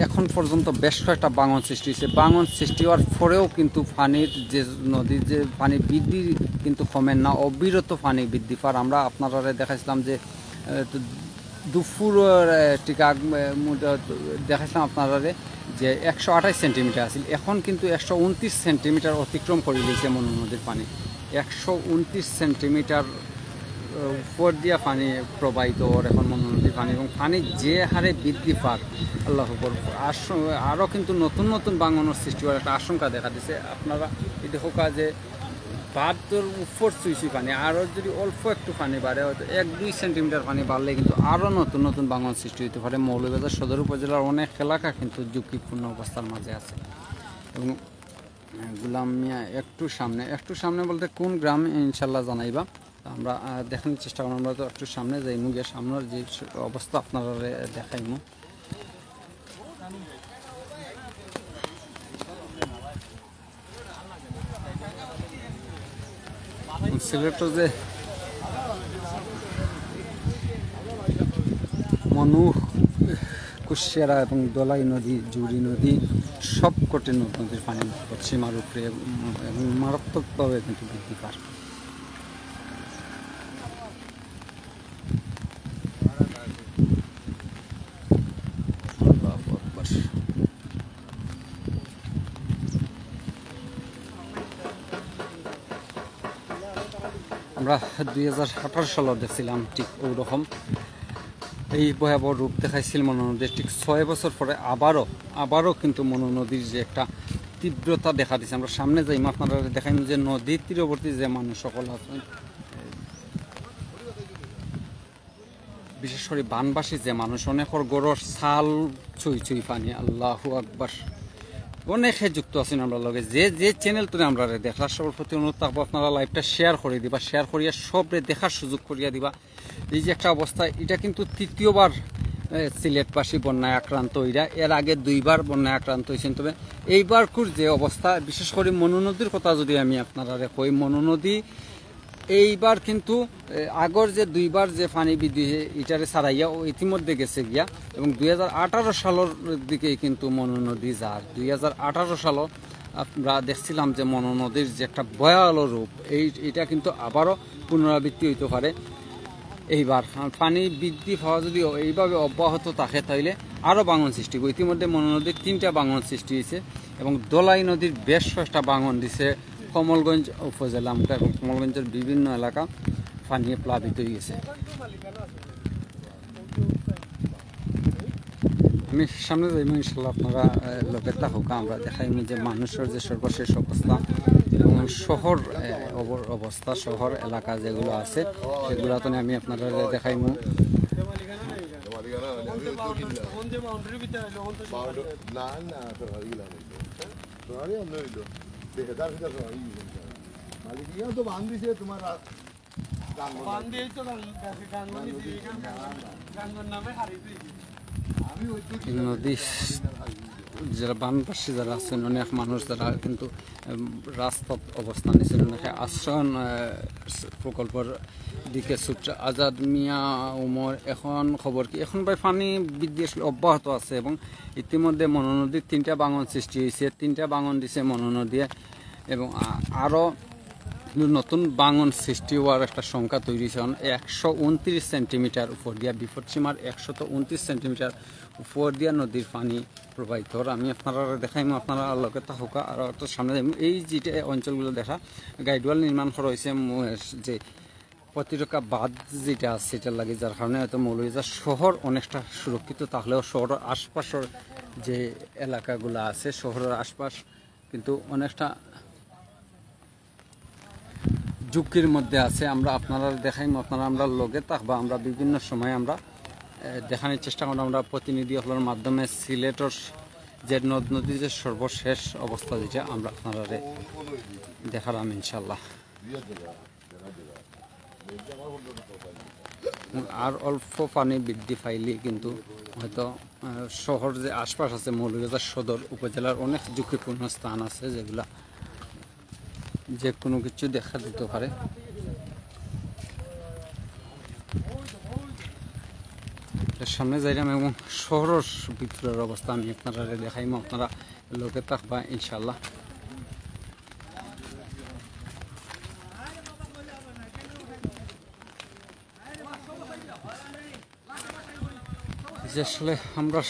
এখন পর্যন্ত বেশ কয়েকটা ভাঙন সৃষ্টি হয়েছে। ভাঙন সৃষ্টি হওয়ার পরেও কিন্তু পানির যে নদীর যে পানি বৃদ্ধি কিন্তু কমেন না, অবিরত পানি বৃদ্ধি পার। আমরা আপনারা দেখাইছিলাম যে দুপুর টিকা দেখাইছিলাম আপনারা যে 128 সেন্টিমিটার আছিল, এখন কিন্তু 129 সেন্টিমিটার অতিক্রম করে দিয়েছে মনু নদীর পানি। 129 সেন্টিমিটার উপর দিয়া পানি প্রবাহিত ওর এখন মনু নদীর পানি, এবং পানি যে হারে বৃদ্ধি পাক আল্লাহ উপর আরও কিন্তু নতুন নতুন ভাঙনের সৃষ্টি হওয়ার একটা আশঙ্কা দেখা দিছে। আপনারা এই দেখো যে বাঁধর উপর চুইচুই পানি, আরও যদি অল্প একটু পানি বাড়ে হয়তো 1-2 সেন্টিমিটার পানি বাড়লে কিন্তু আরও নতুন নতুন ভাঙন সৃষ্টি হতে পারে। মৌলভীবাজার সদর উপজেলার অনেক এলাকা কিন্তু ঝুঁকিপূর্ণ অবস্থার মাঝে আছে। এবং গুলাম মিয়া একটু সামনে বলতে কোন গ্রাম ইনশাল্লাহ জানাইবা, আমরা দেখানোর চেষ্টা করবো। আমরা তো একটু সামনে যাইমু, গিয়ে সামনের যে অবস্থা আপনারা দেখাইমু। সিলেটর যে মনু কুশিয়ারা এবং দলাই নদী, জুড়ি নদী, সব কটি নদীর পানি পশ্চিমার উপরে এবং মারাত্মকভাবে কিন্তু বৃদ্ধি পায়। আমরা 2018 সালে দেখছিলাম ঠিক ওইরকম এই ভয়াবহ রূপ দেখাইছিল মনু নদীর। ঠিক 6 বছর পরে আবারও কিন্তু মনু নদীর যে একটা তীব্রতা দেখা দিচ্ছে। আমরা সামনে যাইম, আপনারা দেখাইম যে নদীর তীরবর্তী যে মানুষ সকল আছেন, বিশেষ করে বানবাসী যে মানুষ, অনেকর গড়র ছাল ছুঁই পানি। আল্লাহু আকবার। অনেকে যুক্ত আছেন আমরা লগে। যে চ্যানেল তুলে আমরা দেখার সবার প্রতি অনুরোধ থাকবো আপনারা লাইভটা শেয়ার করে দিবা, শেয়ার করিয়া সবরে দেখার সুযোগ করিয়া দিবা। এই যে একটা অবস্থা, এটা কিন্তু তৃতীয়বার সিলেটবাসী বন্যায় আক্রান্ত হইরা। এর আগে 2বার বন্যায় আক্রান্ত হয়েছেন। তবে এইবার যে অবস্থা, বিশেষ করে মনু নদীর কথা যদি আমি আপনারা কই, মনু নদী এইবার কিন্তু আগর যে 2বার যে পানি বৃদ্ধি এটারে ছাড়াইয়া ইতিমধ্যে গেছে গিয়া, এবং 2018 সালের দিকে কিন্তু মনু নদী যার 2018 সালও আমরা দেখছিলাম যে মনু নদীর যে একটা ভয়াবহ রূপ, এইটা কিন্তু আবারও পুনরাবৃত্তি হইতে পারে। এইবার পানি বৃদ্ধি পাওয়া যদি এইভাবে অব্যাহত থাকে তাইলে আরও ভাঙন সৃষ্টি হবে। ইতিমধ্যে মনু নদীর 3টা ভাঙন সৃষ্টি হয়েছে এবং দোলাই নদীর বেশ কয়েকটা ভাঙন দিছে। কমলগঞ্জ উপজেলা এবং কমলগঞ্জের বিভিন্ন এলাকা পানিয়ে প্লাবিত হয়ে গেছে। আমি সামনে যাইব ইনশাল্লাহ, আপনারা লোকের থাকুক। আমরা দেখাইনি যে মানুষের যে সর্বশেষ অবস্থা এবং শহর অবস্থা, শহর এলাকা যেগুলো আছে সেগুলো তো আমি আপনারা দেখাইমু। নদী যারা বানবাসী যারা আছেন, অনেক মানুষ যারা কিন্তু রাস্তাত অবস্থান নিয়েছেন, অনেকে আশ্রয়ন প্রকল্পের দিকে ছুটছে। আজাদ মিয়া উমর, এখন খবর কি? এখন প্রায় পানি বৃদ্ধি আসলে অব্যাহত আছে এবং ইতিমধ্যে মনু নদীর 3টা ভাঙন সৃষ্টি হয়েছে। 3টা ভাঙন দিছে মনু নদী এবং আরও নতুন ভাঙন সৃষ্টি হওয়ার একটা সংখ্যা তৈরি হয়েছে। 129 সেন্টিমিটার উপর দিয়া, বিপদসীমার 129 সেন্টিমিটার উপর দিয়া নদীর পানি প্রবাহিত। আমি আপনারা দেখাইম, আপনারা লগে থাকা আর তো সামনে এই যেটা অঞ্চলগুলো দেখা গাইডওয়াল নির্মাণ করা হয়েছে যে প্রতিরক্ষা বাঁধ যেটা আছে সেটার লাগে, যার কারণে হয়তো মৌলভীবাজার শহর অনেকটা সুরক্ষিত থাকলেও শহরের আশপাশের যে এলাকাগুলো আছে, শহরের আশপাশ কিন্তু অনেকটা ঝুঁকির মধ্যে আছে। আমরা আপনারা দেখাইম, আপনারা আমরা লগে থাকবা। আমরা বিভিন্ন সময় আমরা দেখানোর চেষ্টা করব, আমরা প্রতিনিধি হলের মাধ্যমে সিলেটের যে নদ নদীর যে সর্বশেষ অবস্থা যেটা আমরা আপনারা দেখালাম ইনশাল্লাহ। আর অল্প পানি বৃদ্ধি পাইলে কিন্তু হয়তো শহর যে আশপাশ আছে মৌলভীবাজার সদর উপজেলার অনেক ঝুঁকিপূর্ণ স্থান আছে যেগুলা যে কোনো কিছু দেখা দিতে পারে। সামনে যাইলাম এবং শহরের ভিতরের অবস্থা আমি আপনারা দেখাইম, আপনারা লোকে থাকবা ইনশাল্লাহ। আসলে আমরা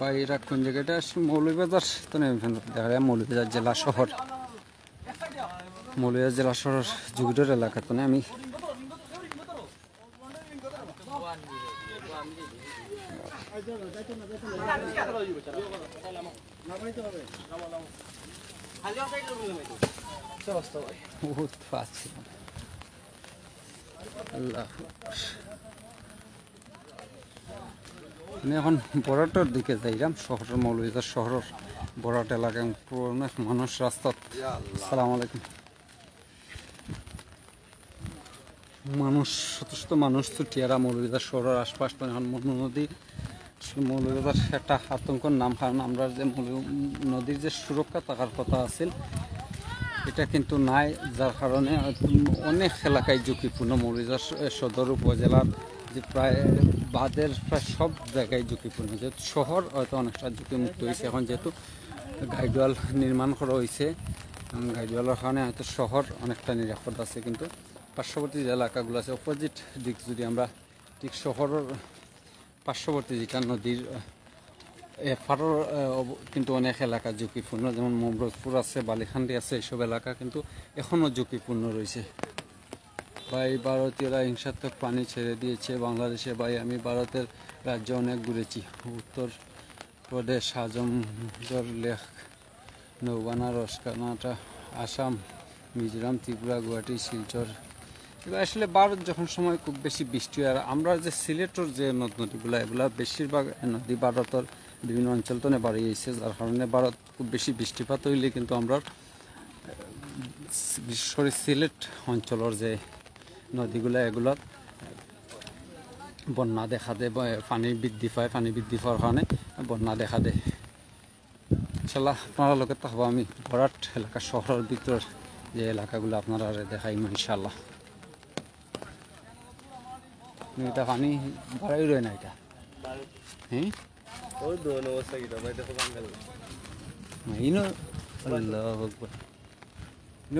বাইরা কোন জায়গাটা আসছি, মৌলভীবাজার তো দেখা যায় মৌলভীবাজার জেলা শহর, মৌলভীবাজার জেলা শহর যুগিডোর এলাকা তো আমি বহুত পাচ্ছি। আল্লাহ, আমি এখন বরাটের দিকে যাইলাম, শহরের মৌলভীবাজার শহরের বরাট এলাকা অনেক মানুষ রাস্তা। আসসালামু আলাইকুম। মানুষ শত শত মানুষ ছুটিয়ারা মৌলভীবাজার শহরের আশপাশ তো এখন মনু নদী, মৌলভীবাজার একটা আতঙ্কর নাম, কারণ আমরা যে নদীর যে সুরক্ষা থাকার কথা আছিল এটা কিন্তু নাই, যার কারণে অনেক এলাকায় ঝুঁকিপূর্ণ। মৌলভীবাজার সদর উপজেলার যে প্রায় বাঁধের প্রায় সব জায়গায় ঝুঁকিপূর্ণ, যেহেতু শহর হয়তো অনেকটা ঝুঁকিমুক্ত হয়েছে এখন, যেহেতু গাইডওয়াল নির্মাণ করা হয়েছে। গাইডওয়ালের কারণে হয়তো শহর অনেকটা নিরাপদ আছে, কিন্তু পার্শ্ববর্তী যে এলাকাগুলো আছে অপোজিট দিক যদি আমরা ঠিক শহরের পার্শ্ববর্তী যেটা নদীর এপারের কিন্তু অনেক এলাকা ঝুঁকিপূর্ণ, যেমন মমরজপুর আছে, বালিখান্ডি আছে, এইসব এলাকা কিন্তু এখনও ঝুঁকিপূর্ণ রয়েছে। ভাই ভারতীয়রা হিংসাত্মক পানি ছেড়ে দিয়েছে বাংলাদেশে। ভাই আমি ভারতের রাজ্যে অনেক ঘুরেছি, উত্তর প্রদেশ, আজমগড়, লেহ, নৌবানা, রসকানাটা, আসাম, মিজোরাম, ত্রিপুরা, গুয়াহাটি, শিলচর। এবার আসলে ভারত যখন সময় খুব বেশি বৃষ্টি হয়, আর আমরা যে সিলেটের যে নদ নদীগুলো এগুলা বেশিরভাগ নদী ভারতের বিভিন্ন অঞ্চল তো বাড়িয়েছে, যার কারণে ভারত খুব বেশি বৃষ্টিপাত হইলে কিন্তু আমরা বিশেষ করে সিলেট অঞ্চলের যে নদীগুলো এগুলো বন্যা দেখা দেয়, পানি বৃদ্ধি পায়, পানি বৃদ্ধি পাওয়ার কারণে বন্যা দেখা দেয়। ইনশাল্লাহ আপনারা লোকের থাকবো আমি বরাট এলাকা শহরের ভিতর যে এলাকাগুলো আপনারা দেখাই ইনশাল্লাহ। এটা পানি বাড়াই রয় না এটা, হ্যাঁ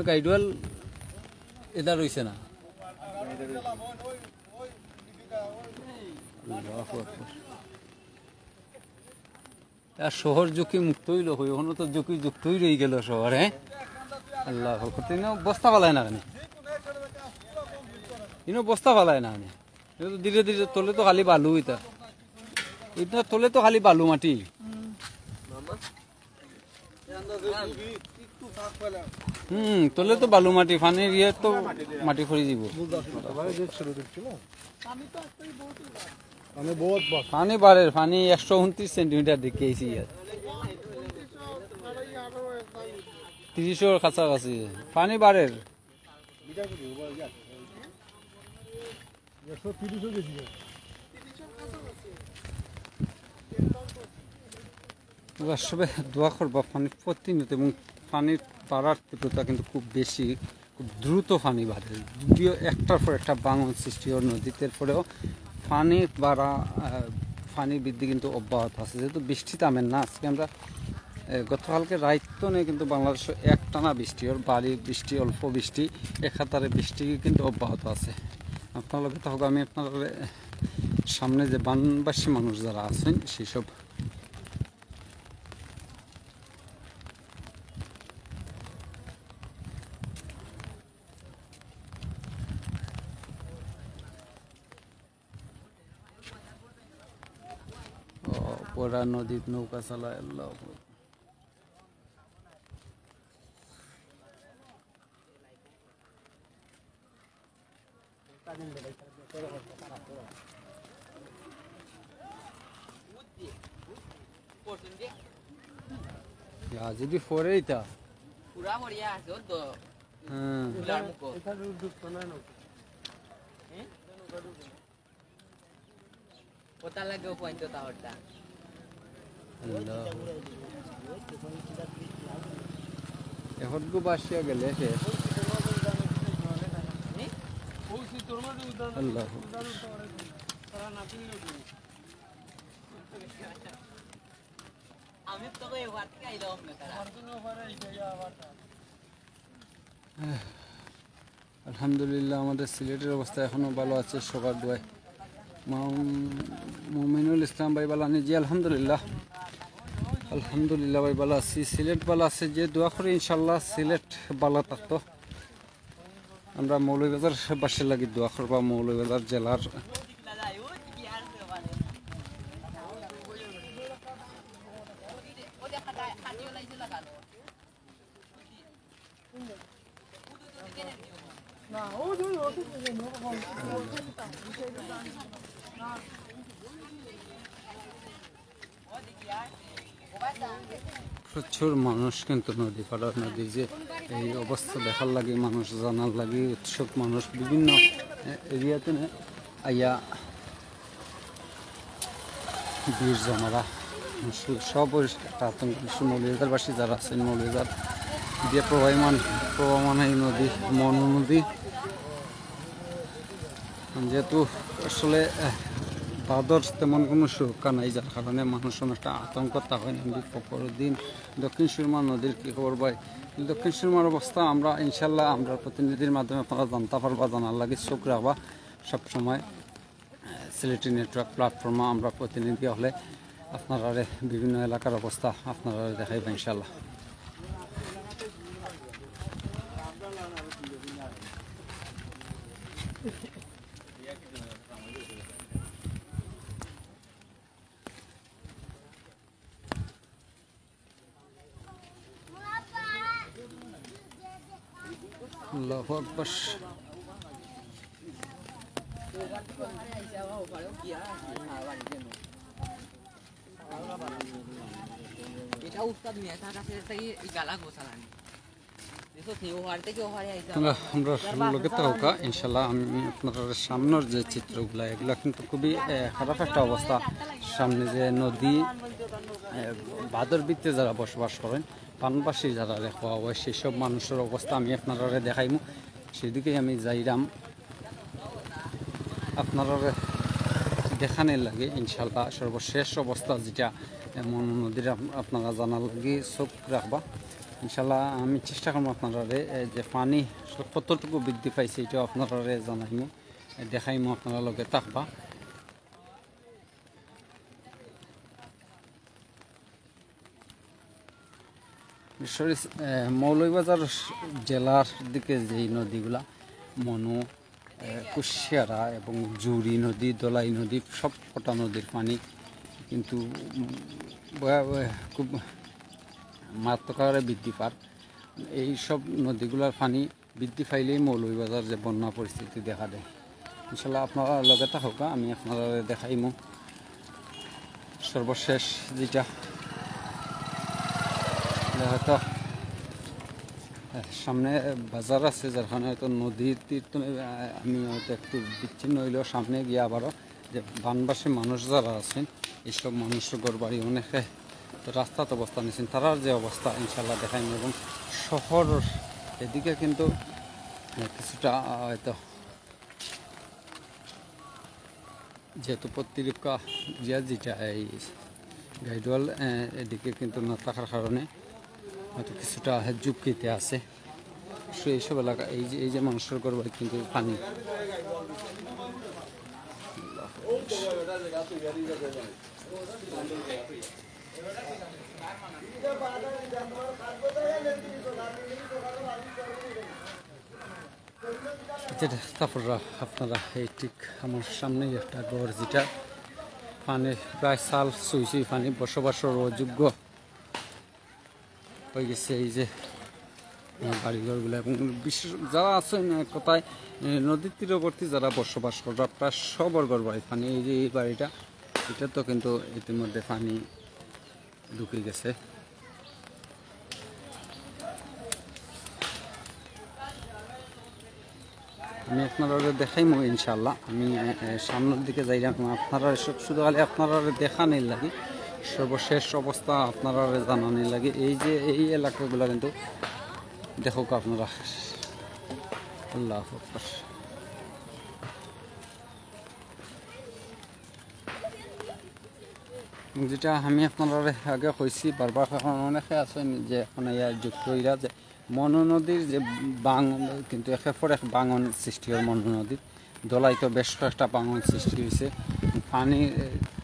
গাইডওয়াল এটা রয়েছে না। আর শহর ঝুঁকি মুক্ত হইল, ওখানে তো ঝুঁকি যুক্তই রয়ে গেল শহর। হ্যাঁ আল্লাহ বস্তা পালায় না, বস্তা পালায় না, ধীরে ধীরে তোলে তো খালি বালু, এটা এটা তোলে তো খালি বালু মাটি। তোলে তো বালু মাটি, পানির ইয়ে তো মাটি খড়ি দিব। পানি বাড়ে, পানি 129 সেন্টিমিটার দেখিয়েছি, 30-এর কাছাকাছি পানি বাড়ে। সবে দোয়া করবা পানি প্রতিনিয়ত, এবং পানির বাড়ার তীব্রতা কিন্তু খুব বেশি, খুব দ্রুত পানি বাড়ে। যদিও একটার পর একটা ভাঙন সৃষ্টি হয় নদীতে, পরেও পানি বাড়া, পানি বৃদ্ধি কিন্তু অব্যাহত আছে, যেহেতু বৃষ্টি থামেন না। আজকে আমরা গতকালকে রাইতো নেই কিন্তু বাংলাদেশে একটানা বৃষ্টি, ওর বাড়ি বৃষ্টি, অল্প বৃষ্টি, একাতারে বৃষ্টি কিন্তু অব্যাহত আছে। আপনাদের তাহলে আমি আপনাদের সামনে যে বানবাসী মানুষ যারা আছেন সেই সব পড়া নদীর নৌকা চালায়। আল্লাহ যদি পরে এটা পুরা মরিয়া আছে তো। হ্যাঁ পতা লাগে পয়েন্ট টাওয়ারটা। এখন গো বাসিয়া গেলে শেষ। আল্লাহ আমি তো কই ওয়ার থেকে আইলাম না তারা। আলহামদুলিল্লাহ আমাদের সিলেটের অবস্থা এখনো ভালো আছে, সবার দোয়ায়। মুমিনুল ইসলাম ভাই ভালো আনি, জি আলহামদুলিল্লাহ, আলহামদুলিল্লাহ ভাই ভালো আছি। সিলেট ভালো আছে, যে দোয়া করি ইনশাল্লাহ সিলেট ভালো থাকতো। আমরা মৌলভীবাজার বাসীর লাগি দোয়া করবা, মৌলভীবাজার জেলার প্রচুর মানুষ কিন্তু নদী পাড়া, নদী যে এই অবস্থা দেখার লাগে, মানুষ জানার লাগে, উৎসব মানুষ বিভিন্ন এরিয়াতে আইয়া বীর জমারা সব আতঙ্ক। মৌলভীবাজারবাসী যারা আছেন, মৌলভীবাজার দিয়ে প্রবাহমান এই নদী মনু নদী। যেহেতু আসলে তাদের তেমন কোনো সুরক্ষা নাই, যার কারণে মানুষ অনেকটা আতঙ্ক হয়। দিন দক্ষিণ সুরমা নদীর কী খবর ভাই? দক্ষিণ সুরমার অবস্থা আমরা ইনশাল্লাহ আমরা প্রতিনিধির মাধ্যমে আপনারা জানতে পারবা, জানার লাগে চোখ রাখবা সবসময়। সিলেটি নেটওয়ার্ক প্ল্যাটফর্মে আমরা প্রতিনিধি হলে আপনারা বিভিন্ন এলাকার অবস্থা আপনারা দেখাইবা ইনশাল্লাহ। আল্লাহু আকবার। এটা উস্তাদ মিয়া তার কাছে থেকে এই গালা গোছালানি দেখো কি ওহার থেকে ওহারে আইসা আমরা লোকে থাকা ইনশাল্লাহ। আমি আপনার সামনের যে চিত্রগুলা এগুলা কিন্তু খুবই খারাপ একটা অবস্থা। সামনে যে নদী, ভাদর বৃত্তে যারা বসবাস করেন, পানবাসী যারা রেখা হয়, সেই সব মানুষের অবস্থা আমি আপনারা দেখাইমু। সেদিকেই আমি যাইরাম আপনারা দেখানোর লাগে ইনশাল্লাহ। সর্বশেষ অবস্থা যেটা এমন নদীর আপনারা জানার লাগে চোখ রাখবা ইনশাল্লাহ। আমি চেষ্টা করবো আপনারা যে পানি কতটুকু বৃদ্ধি পাইছে এটাও আপনারা জানাইমু, দেখাইমু, আপনারা লগে থাকবা। মৌলভীবাজার জেলার দিকে যেই নদীগুলা মনু, কুশিয়ারা এবং জুড়ি নদী, দলাই নদী, সব কটা নদীর পানি কিন্তু খুব মারাত্মক হারে বৃদ্ধি পায়। এই সব নদীগুলোর পানি বৃদ্ধি পাইলেই মৌলভীবাজার যে বন্যা পরিস্থিতি দেখা দেয়। ইনশাল্লাহ আপনারা লগে থাকুক, আমি আপনারা দেখাইমু সর্বশেষ যেটা হয়তো সামনে বাজার আছে, যার কারণে হয়তো নদীর তীর আমি হয়তো একটু বিচ্ছিন্ন হইলেও সামনে গিয়ে আবারও যে বানবাসী মানুষ যারা আছেন এইসব মানুষের ঘর বাড়ি অনেকে রাস্তাতে অবস্থা নিয়েছেন, তারার যে অবস্থা ইনশাল্লাহ দেখাইনি। এবং শহর এদিকে কিন্তু কিছুটা হয়তো যেহেতু পত্রিকা যেটা এই গাইডওয়াল এদিকে কিন্তু না থাকার কারণে হয়তো কিছুটা ঝুঁকিতে আছে। এইসব এলাকা এই যে মানুষের ঘর বাড়ি কিন্তু পানি। তারপর আপনারা এই ঠিক আমার সামনে একটা ঘর যেটা পানি প্রায় সাল সুই পানি বসবাসের অযোগ্য হয়ে গেছে। এই যে বাড়িঘরগুলো এবং বিশেষ যারা আছেন কোথায় নদীর তীরবর্তী যারা বসবাস করে প্রায় সবার ঘর বাড়ি পানি। এই যে এই বাড়িটা, এটা তো কিন্তু ইতিমধ্যে পানি ঢুকে গেছে। আমি আপনারা দেখাইমো ইনশাল্লাহ। আমি সামনের দিকে যাইলাম, আপনারা সব শুধু খালি আপনারা দেখানোর লাগে, সর্বশেষ অবস্থা আপনারা জানানোর লাগে। এই যে এই এলাকাগুলো কিন্তু দেখুক আপনারা। আল্লাহ আকবার। যেটা আমি আপনারা আগে কইছি বারবার, অনেকে আছেন যে এখন যুক্ত হইরা যে মনু নদীর যে কিন্তু একের পর এক বাঙন সৃষ্টি হয়। মনু নদীর দলাই তো বেশ কয়েকটা বাঙন সৃষ্টি হয়েছে। পানি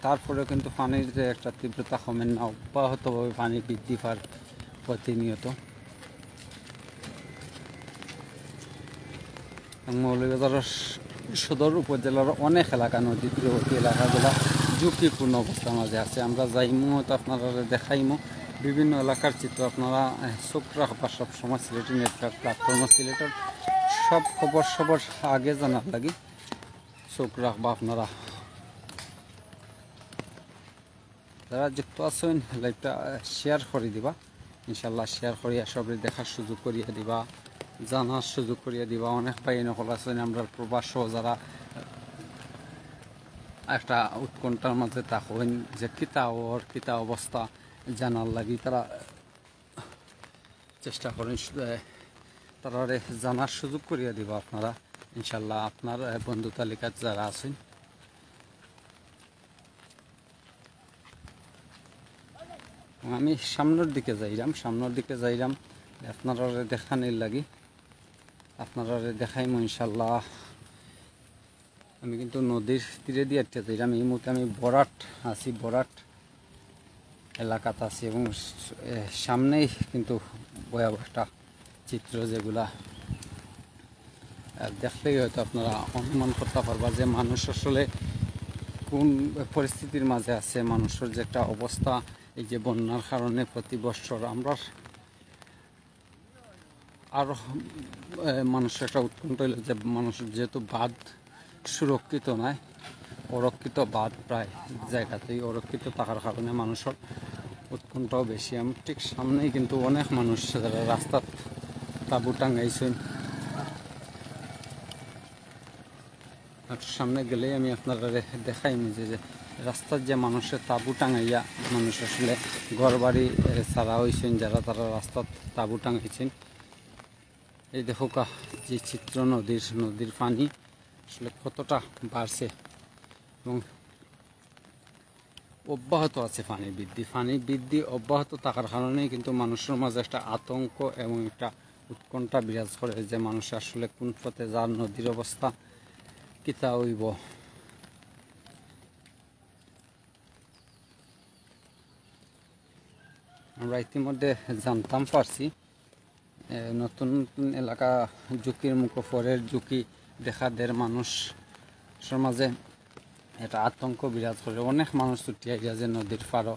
তারপরে কিন্তু পানির যে একটা তীব্রতা কমে না, অব্যাহতভাবে পানি বৃদ্ধি পায় প্রতিনিয়ত। মৌলভীবাজার সদর উপজেলার অনেক এলাকা নদী তীরবর্তী এলাকাগুলো ঝুঁকিপূর্ণ অবস্থার মাঝে আছে। আমরা যাইমু তো আপনারা দেখাইমু বিভিন্ন এলাকার চিত্র। আপনারা চোখ রাখবা সবসময় সিলেটি নেটওয়ার্ক প্ল্যাটফর্ম। সিলেটের সব খবর সবার আগে জানার লাগে চোখ রাখবা আপনারা। যারা যুক্ত আছেন লাইভটা শেয়ার করে দিবা ইনশাল্লাহ। শেয়ার করিয়া সবাই দেখার সুযোগ করিয়া দিবা, জানার সুযোগ করিয়া দিবা। অনেক ভাই নকল আছেন আমরা প্রবাস যারা একটা উৎকণ্ঠার মাঝে থাকেন যে কিতা অবস্থা জানার লাগি, তারা চেষ্টা করেন তারা জানার সুযোগ করিয়া দিব আপনারা ইনশাল্লাহ আপনার বন্ধু তালিকাত যারা আছেন। আমি সামনের দিকে যাইলাম আপনারা দেখানির লাগি আপনারা দেখাইম ইনশাল্লাহ। আমি কিন্তু নদীর তীরে দিয়ে একটা যাইলাম। এই মুহূর্তে আমি বরাট আছি, বরাট এলাকাত আছি এবং সামনেই কিন্তু ভয়াবহ একটা চিত্র যেগুলা দেখলেই হয়তো আপনারা অনুমান করতে পারবা যে মানুষ আসলে কোন পরিস্থিতির মাঝে আছে, মানুষের যে একটা অবস্থা। এই যে বন্যার কারণে প্রতি বছর আমরা আরও মানুষের একটা উৎকণ্ঠ হইল যে মানুষের যেহেতু বাঁধ সুরক্ষিত নয়, অরক্ষিত বাঁধ প্রায় জায়গাতেই অরক্ষিত থাকার কারণে মানুষের উৎকণ্ঠাও বেশি। আমি ঠিক সামনেই কিন্তু অনেক মানুষ যারা রাস্তার তাঁবু টাঙ্গাইছেন। সামনে গেলেই আমি আপনারা দেখাইনি যে রাস্তার যে মানুষের তাঁবু টাঙাইয়া মানুষ আসলে ঘর বাড়ি ছাড়া হয়েছেন, যারা তারা রাস্তার তাঁবু টাঙাইছেন। এই দেখো যে চিত্র নদীর পানি আসলে কতটা বাড়ছে এবং অব্যাহত আছে পানি বৃদ্ধি অব্যাহত থাকার কারণেই কিন্তু মানুষের মাঝে একটা আতঙ্ক এবং একটা উৎকণ্ঠা বিরাজ করে যে মানুষ আসলে কোন পথে যার নদীর অবস্থা কিতা হইব। আমরা ইতিমধ্যে জানতাম পারছি নতুন নতুন এলাকা ঝুঁকির মুখে পরের ঝুঁকি দেখা দেয় মানুষের মাঝে এটা আতঙ্ক বিরাজ করে। অনেক মানুষ ছুটি আইয়া যে নদীর ফাড়ো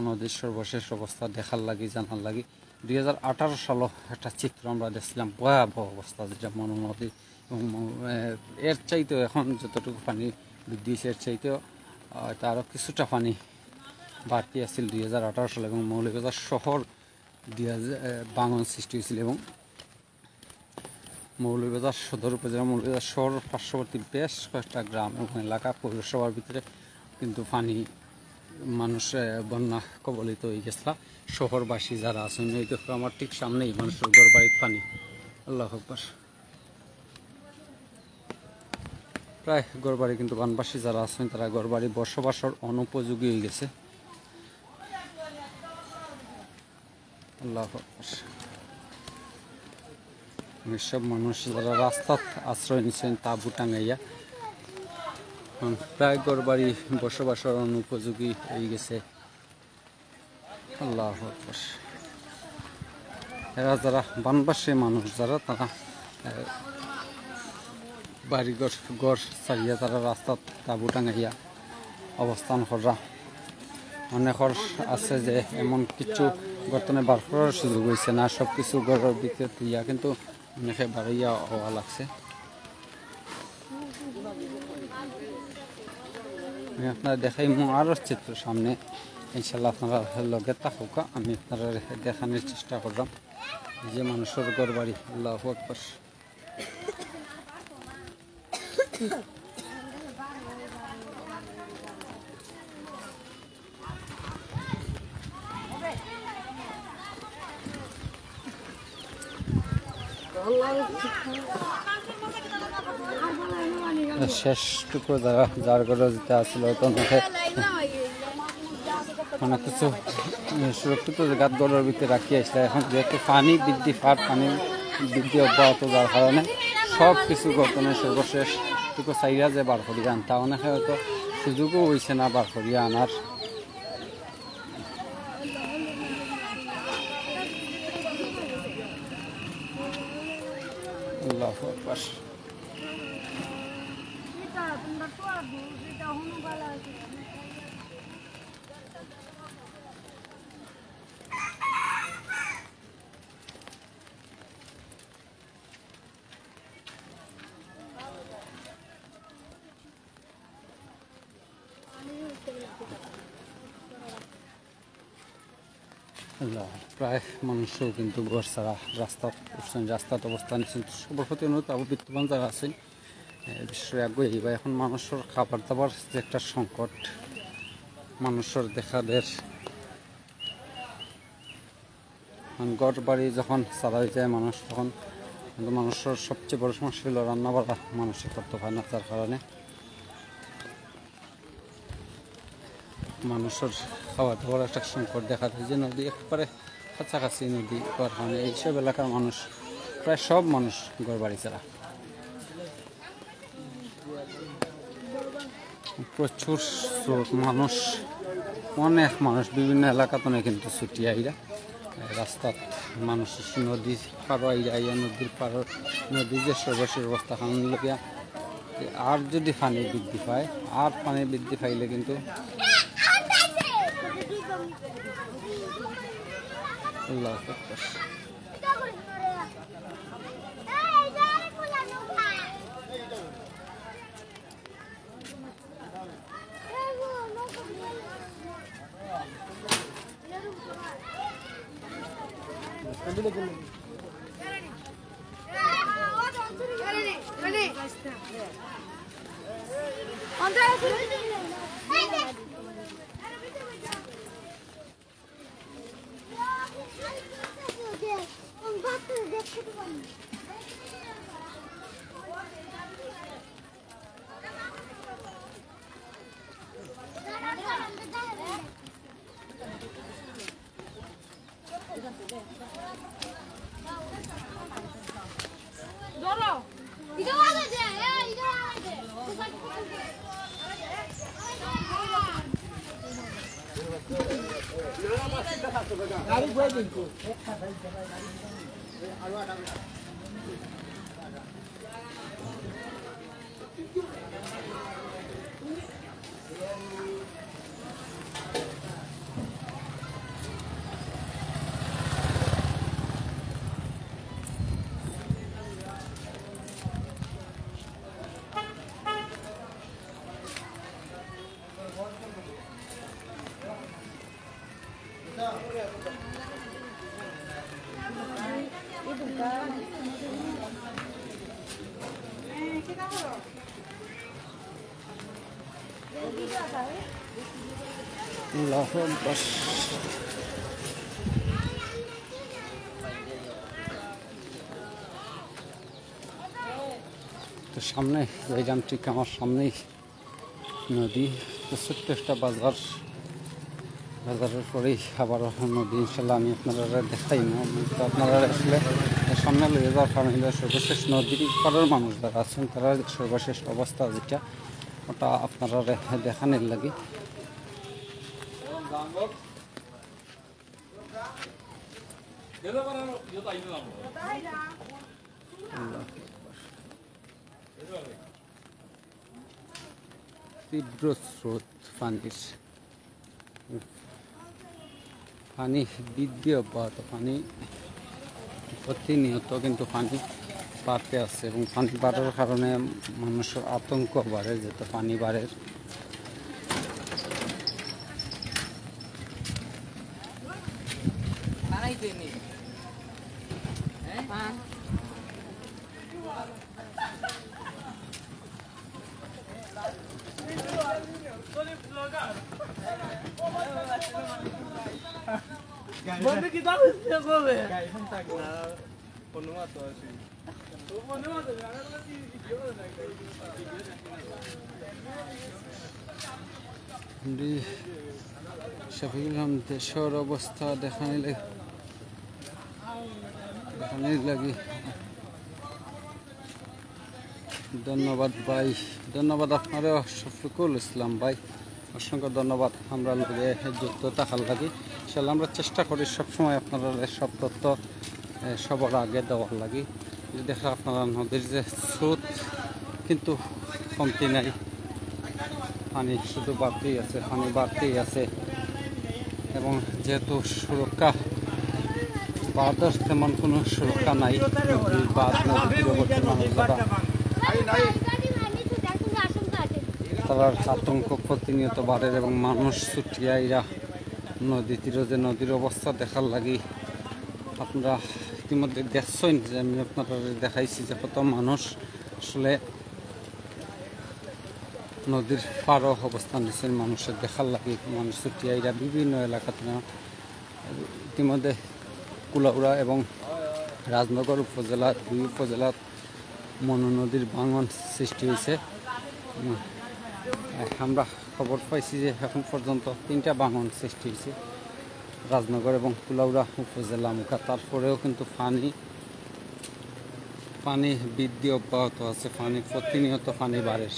নদীর সর্বশেষ অবস্থা দেখার লাগি জানার লাগি। 2018 সালে একটা চিত্র আমরা দেখছিলাম, ভয়াবহ অবস্থা, যেটা মনো নদী এবং এর চাইতেও এখন যতটুকু পানি বৃদ্ধি হয়েছে এর চাইতেও তারও কিছুটা পানি বাড়তি আসছিল 2018 সালে এবং মৌলভীবাজার শহর ভাঙন সৃষ্টি হয়েছিল এবং মৌলভীবাজার সদর উপজেলা মৌলভীবাজার শহর পার্শ্ববর্তী বেশ কয়েকটা গ্রাম এবং এলাকা পৌরসভার ভিতরে কিন্তু পানি মানুষ বন্যা কবলিত হয়ে গেছিল। শহরবাসী যারা আছেন এই দেখো আমার ঠিক সামনেই মানুষের ঘর বাড়ির পানি। আল্লাহু আকবার। প্রায় ঘরবাড়ি কিন্তু বানবাসী যারা আছেন তারা ঘরবাড়ি বসবাসের অনুপযোগী হয়ে গেছে। আল্লাহু আকবার। সব মানুষ যারা রাস্তাত আশ্রয় নিচ্ছেন তাঁবু টাঙাইয়া প্রায় ঘরবাড়ি বসবাসের অনুপযোগী হয়ে গেছে। আল্লাহু আকবার। এরা যারা বানবাসী মানুষ যারা তারা বাড়ি ঘর ছাড়িয়া তারা রাস্তাত তাঁবু টাঙাইয়া অবস্থান করা। অনেকের আছে যে এমন কিছু বর্তমানে বার করার সুযোগ হয়েছে না, সব কিছু ঘরের ভিতরে তুইয়া কিন্তু অনেকে বাড়াইয়া হওয়া লাগছে। আমি আপনারা দেখাই আরও চিত্র সামনে ইনশাল্লাহ আপনারা লগে থাকুক, আমি আপনারা দেখানোর চেষ্টা করলাম যে মানুষের ঘর বাড়ি। আল্লাহু আকবার। শেষটুকু যার ঘরে যেতে আসছিল অনেক কিছু সুরক্ষিত জায়গাত ঘরের ভিতরে রাখি আসলে এখন যেহেতু পানি বৃদ্ধি অব্যাহত যার কারণে সব কিছু ঘটনা সর্বশেষ টুকু চাইরা যে বার করিয়া আনতা অনেকে হয়তো সুযোগও হয়েছে না বার করিয়া আনার। আল্লাহু আকবার। প্রায় মানুষও কিন্তু ঘর ছাড়া রাস্তাত অবস্থান নিচ্ছেন। সবার প্রতি অনুরোধ আবু বিত্তবান যারা আছেন বিশেষ আগ্রহী বা এখন মানুষের খাবার দাবার যে একটা সংকট মানুষের দেখা দেয় ঘর বাড়ি যখন চালা হয়ে যায় মানুষ, তখন কিন্তু মানুষের সবচেয়ে বড় সমস্যা হলো রান্না বাড়া মানুষের করতে পারে না, তার কারণে মানুষের খাওয়া দাওয়ার একটা সংকট দেখা যায়। যে নদী একবারে কাছাকাছি নদী হওয়ার কারণে এইসব এলাকার মানুষ, প্রায় সব মানুষ ঘর বাড়ি ছাড়া। প্রচুর স্রোত মানুষ, অনেক মানুষ বিভিন্ন এলাকাতে কিন্তু ছুটি আইরা রাস্তাত মানুষ নদী পার আইয়া নদীর পার নদীর যে সর্বশেষ অবস্থা কারণ লগিয়া আর যদি পানি বৃদ্ধি পায়, আর পানি বৃদ্ধি পাইলে কিন্তু আল্লাহু আকবার। আল্লাহু আকবার। তো সামনে যাইলাম, ঠিক আমার সামনেই নদী, তো ছোট্ট একটা বাজার, বাজারের পরেই আবার নদী। ইনশাল্লাহ আমি আপনারা দেখাই না, তো আপনারা আসলে সামনে লয়ে যাওয়ার কারণে সর্বশেষ নদীর পাড়ের মানুষ যারা আছেন তারা সর্বশেষ অবস্থা যেটা ওটা আপনারা দেখানোর লাগে। তীব্র স্রোত পানির, পানি বৃদ্ধি অব্যাহত, পানি প্রতিনিয়ত কিন্তু পানি বাড়তে আছে এবং পানি বাড়ার কারণে মানুষের আতঙ্ক বাড়ে, যেহেতু পানি বাড়ে। বন্ধু কি দাও করবে এখন থাক না অনুমত আছে তো অনুমত আছে আমি বলছি ভিডিও না শফিকুল আহমেদ দেশের অবস্থা দেখানোর লাগে। ধন্যবাদ ভাই, ধন্যবাদ আপনারও শফিকুল ইসলাম ভাই, অসংখ্য ধন্যবাদ। আমরা লোকে যুক্ত থাকার লাগে ইনশাল্লাহ আমরা চেষ্টা করি সবসময় আপনারা সব তথ্য সবার আগে দেওয়ার লাগে। দেখা আপনারা নদীর যে স্রোত কিন্তু কমতি নাই, পানি শুধু বাড়তেই আছে, পানি বাড়তেই আছে এবং যেহেতু সুরক্ষা বাঁধের তেমন কোনো সুরক্ষা নাই, বাঁধ নদীর মানুষ তার আতঙ্ক প্রতিনিয়ত বাড়ে এবং মানুষ ছুটিয়াইরা নদী তীরে যে নদীর অবস্থা দেখার লাগি আপনারা ইতিমধ্যে দেখছেন যে আমি আপনারা দেখাইছি যে কত মানুষ আসলে নদীর পাড়ও অবস্থান নিচ্ছেন মানুষের দেখার লাগে। মানুষ ছুটিয়াইরা বিভিন্ন এলাকাতে ইতিমধ্যে কুলাউড়া এবং রাজনগর উপজেলা, দুই উপজেলার মনু নদীর ভাঙন সৃষ্টি হয়েছে। আমরা খবর পাইছি যে এখন পর্যন্ত 3টা ভাঙন সৃষ্টি হয়েছে রাজনগর এবং কুলাউড়া উপজেলা মুখা। তারপরেও কিন্তু পানি বৃদ্ধি অব্যাহত আছে, প্রতিনিয়ত পানি বাড়ে।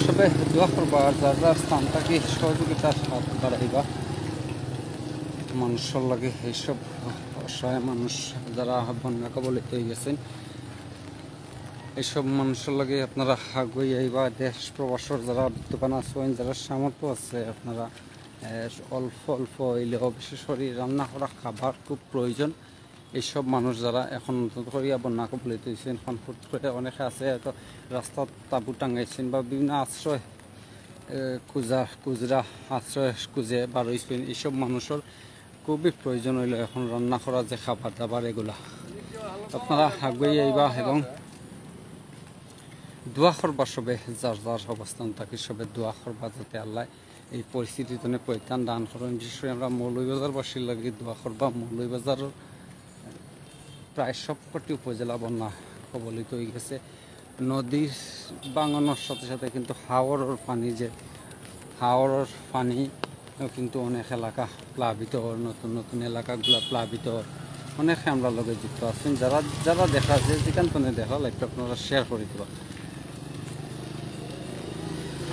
সবে দোয়া করবা আর যার যার স্থান থাকি সহযোগিতার হাত বাড়াইবা মানুষের লাগে। এইসব অসহায় মানুষ যারা বন্যা কবলিত হয়ে গেছেন, এইসব মানুষের লাগে আপনারা আগুই আইবা। দেশ প্রবাসর যারা বিদ্যমান আছেন, যারা সামর্থ্য আছে, আপনারা অল্প অল্প হইলেও বিশেষ করে রান্না করা খাবার খুব প্রয়োজন। এইসব মানুষ যারা এখন করিয়া বন্যা কবলিত হয়েছেন, হুট করে অনেকে আছে হয়তো রাস্তার তাঁবু টাঙাইছেন বা বিভিন্ন আশ্রয় খুচরা আশ্রয় খুঁজে বার হয়েছেন। এইসব মানুষের খুবই প্রয়োজন হইল এখন রান্না করা যে খাবার দাবার এগুলা। আপনারা আগুই আইবা এবং দোয়া করবা সবে, যার যার অবস্থান থাকি সবে দোয়া করবা যাতে আল্লাহ এই পরিস্থিতিতে পরিত্রাণ দান করেন। বিশেষ করে আমরা মৌলভীবাজারবাসীর লাগে দোয়া করবা। মৌলভীবাজারের প্রায় সবকটি উপজেলা বন্যা কবলিত হয়ে গেছে। নদীর ভাঙনের সাথে সাথে কিন্তু হাওরের পানি কিন্তু অনেক এলাকা প্লাবিত, নতুন নতুন এলাকাগুলো প্লাবিত। অনেকে আমরা লগে যুক্ত আছেন, যারা দেখা যে যেখান থেকে দেখা লাইফটা আপনারা শেয়ার করে দেবা।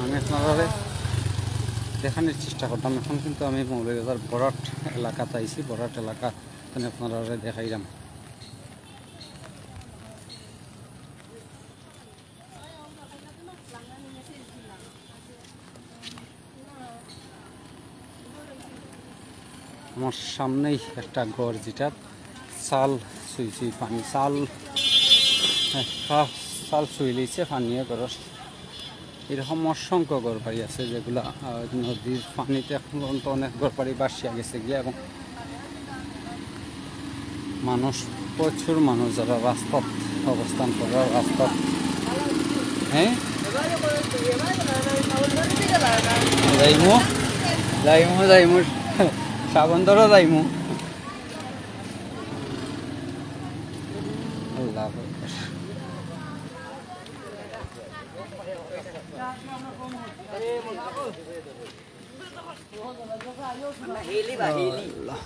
আমি আপনারা দেখানোর চেষ্টা করতাম। এখন কিন্তু আমি মৌলভীবাজার বরাট এলাকাতে আইছি, বরাট এলাকা আপনারা দেখাইলাম। আমার সামনেই একটা ঘর, যেটা চাল চুই পানি, চাল চুই লিছে পানিয়ে ঘর। এরকম অসংখ্য ঘর বাড়ি আছে যেগুলা নদীর পানিতে এখন পর্যন্ত অনেক ঘর বাড়ি বাসিয়া গেছে গিয়ে। এবং প্রচুর মানুষ যারা রাস্তাত অবস্থান করে, রাস্তাত যাইমু সাবন্তর যাইমু। আল্লাহ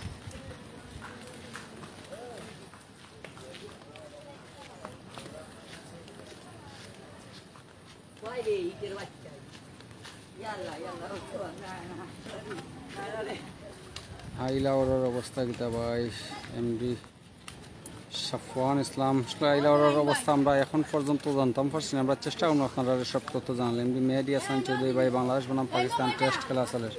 আইলাওয়ার অবস্থা কিতা ভাই? এমডি সাফওয়ান ইসলাম আইলাওয়ার অবস্থা আমরা এখন পর্যন্ত জানতাম পারছি না। আমরা চেষ্টা করবো আপনারা সব তথ্য জানলেন। এমডি মেহেদি হাসান চৌধুরী ভাই, বাংলাদেশ বনাম পাকিস্তান টেস্ট খেলা চলের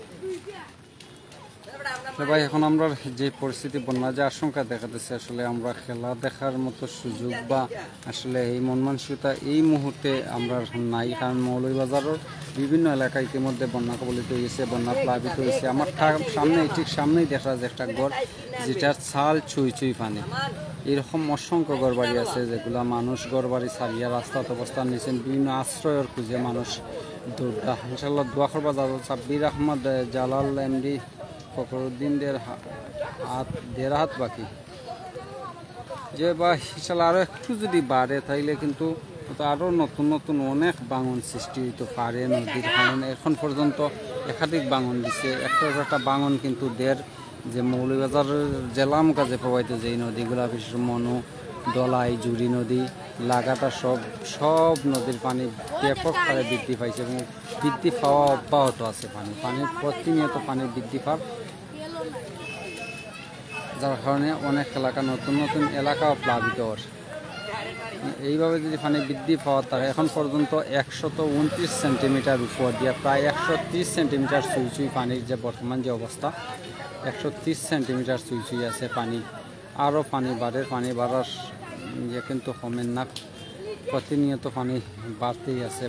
ভাই। এখন আমরা যে পরিস্থিতি, বন্যা যে আশঙ্কা দেখা দিচ্ছে, আসলে আমরা খেলা দেখার মতো সুযোগ বা আসলে এই মন মানসিকতা এই মুহূর্তে আমরা নাই। কারণ মৌলভীবাজারের বিভিন্ন এলাকা ইতিমধ্যে বন্যা কবলিত হয়েছে, বন্যা প্লাবিত হয়েছে। আমার ঠিক সামনেই দেখা যায় একটা ঘর, যেটার ছাল চুই পানি। এরকম অসংখ্য ঘর বাড়ি আছে যেগুলা মানুষ ঘর বাড়ি ছাড়িয়া রাস্তাত অবস্থান নিয়েছেন, বিভিন্ন আশ্রয়ের খুঁজে মানুষ দৌড়া। ইনশাল্লাহ দোয়া করবা যাবো। সাব্বির আহমদ জালাল এমডি ফখরুদ্দিন দেড় হাত বাকি যে বা ইনশাল্লাহ আরও একটু যদি বাড়ে তাইলে কিন্তু আরও নতুন নতুন অনেক ভাঙন সৃষ্টি হইতে পারে নদীর। কারণ এখন পর্যন্ত একাধিক ভাঙন দিছে। একটা ভাঙন কিন্তু যে মৌলভীবাজার জেলার কাজে প্রবাহিত যে নদীগুলা, বিশেষ মনু, দলাই, জুড়ি নদী, লাগাটা সব নদীর পানি ব্যাপক হারে বৃদ্ধি পাইছে এবং বৃদ্ধি পাওয়া অব্যাহত আছে। পানি প্রতিনিয়ত পানি বৃদ্ধি পায়, যার কারণে অনেক এলাকা নতুন নতুন এলাকাও প্লাবিত হয়। এইভাবে যদি পানি বৃদ্ধি পাওয়া থাকে, এখন পর্যন্ত 129 সেন্টিমিটার উপর দিয়ে প্রায় 130 সেন্টিমিটার চুই পানির যে বর্তমান যে অবস্থা, 130 সেন্টিমিটার চুই আছে পানি। আরও পানি বাড়ার কিন্তু কমেন না, প্রতিনিয়ত পানি বাড়তেই আছে।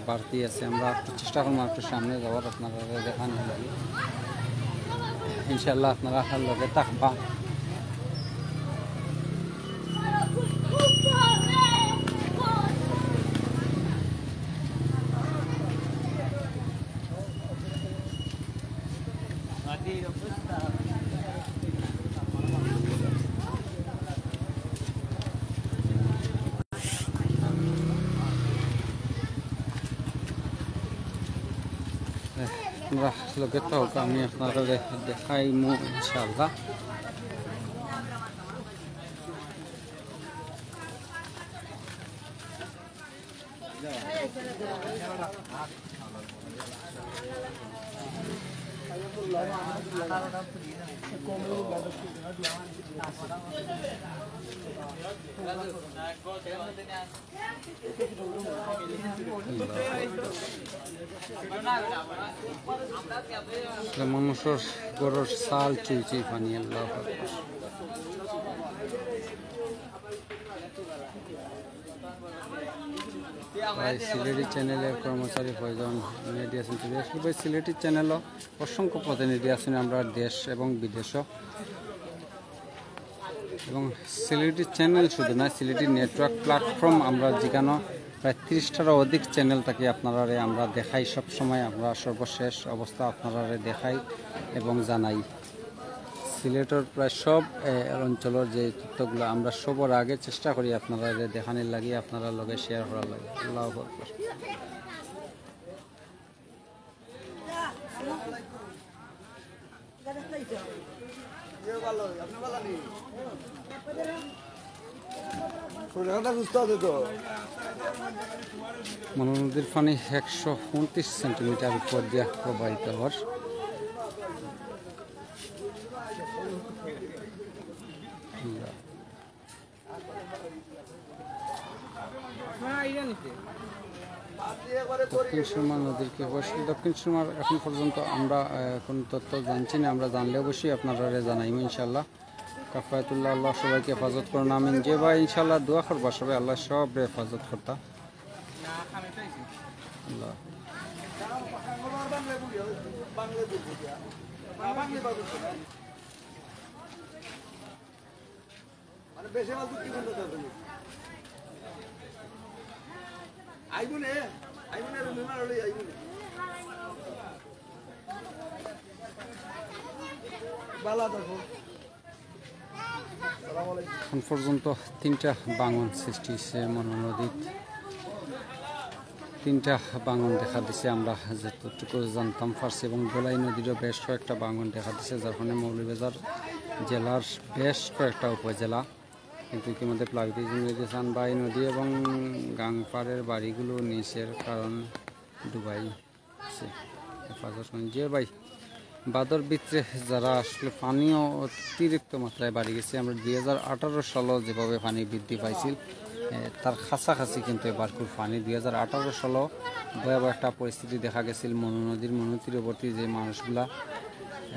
আমরা চেষ্টা করবো একটু সামনে যাওয়ার, আপনারা দেখানো লাগে। ইনশাল্লাহ আপনারা লগে থাকবা। আপনারা লগে থাকুক, আমি আপনারা দেখাইমু ইনশাআল্লাহ। মানুষের গরুর সাল চুইচি পানি আল্লাহ ভাই সিলেটি চ্যানেলের কর্মচারী প্রয়োজন মিডিয়া সেন্টার আসলে ভাই সিলেটি চ্যানেলও অসংখ্য প্রতিনিধি আছেন আমরা দেশ এবং বিদেশও, এবং সিলেটি চ্যানেল শুধু না সিলেটি নেটওয়ার্ক প্ল্যাটফর্ম আমরা যেখানে প্রায় 30টারও অধিক চ্যানেল থাকে আপনারা আমরা দেখাই, সব সময় আমরা সর্বশেষ অবস্থা আপনারা দেখাই এবং জানাই। সিলেটের প্রায় সব অঞ্চলের যে তথ্যগুলো আমরা সবার আগে চেষ্টা করি আপনারা দেখানোর লাগে, আপনারা লগে শেয়ার করার লাগে। আল্লাহু আকবার। মনু নদীর পানি 129 সেন্টিমিটার উপর দিয়ে প্রবাহিত হওয়ার দক্ষিণ সুরমা নদীর কি অবশ্যই দক্ষিণ সুরমার এখন পর্যন্ত আমরা কোন তথ্য জানছি না, আমরা জানলে অবশ্যই আপনারা জানাইব ইনশাল্লাহ। কাফায়াতুল্লাহ, আল্লাহ সবাইকে হেফাজত করুন আমিন। যে ভাই ইনশাল্লাহ দোয়া করবা সবাই আল্লাহ সব হেফাজত করতা আল্লাহ। এখন পর্যন্ত 3টা বাঙন সৃষ্টি হয়েছে মনু নদীত, 3টা বাঙন দেখা দিছে আমরা যতটুকু জানতাম পারছি, এবং গোলাই নদীরও বেশ কয়েকটা বাঙন দেখা দিছে, যার ফলে মৌলভীবাজার জেলার বেশ কয়েকটা উপজেলা কিন্তু ইতিমধ্যে প্লাবিত হয়েছে। চানবাই নদী এবং গাংপাড়ের বাড়িগুলো নিচের কারণ ডুবাই হেফাজত যে ভাই বাদর ভিতরে যারা আসলে পানিও অতিরিক্ত মাত্রায় বাড়ি গেছে। আমরা 2018 সালে যেভাবে পানি বৃদ্ধি পাইছিল তার কাছাকাছি কিন্তু এবার খুব পানি 2018 সালেও ভয়াবহ একটা পরিস্থিতি দেখা গেছিল মনু নদীর তীরবর্তী যে মানুষগুলা,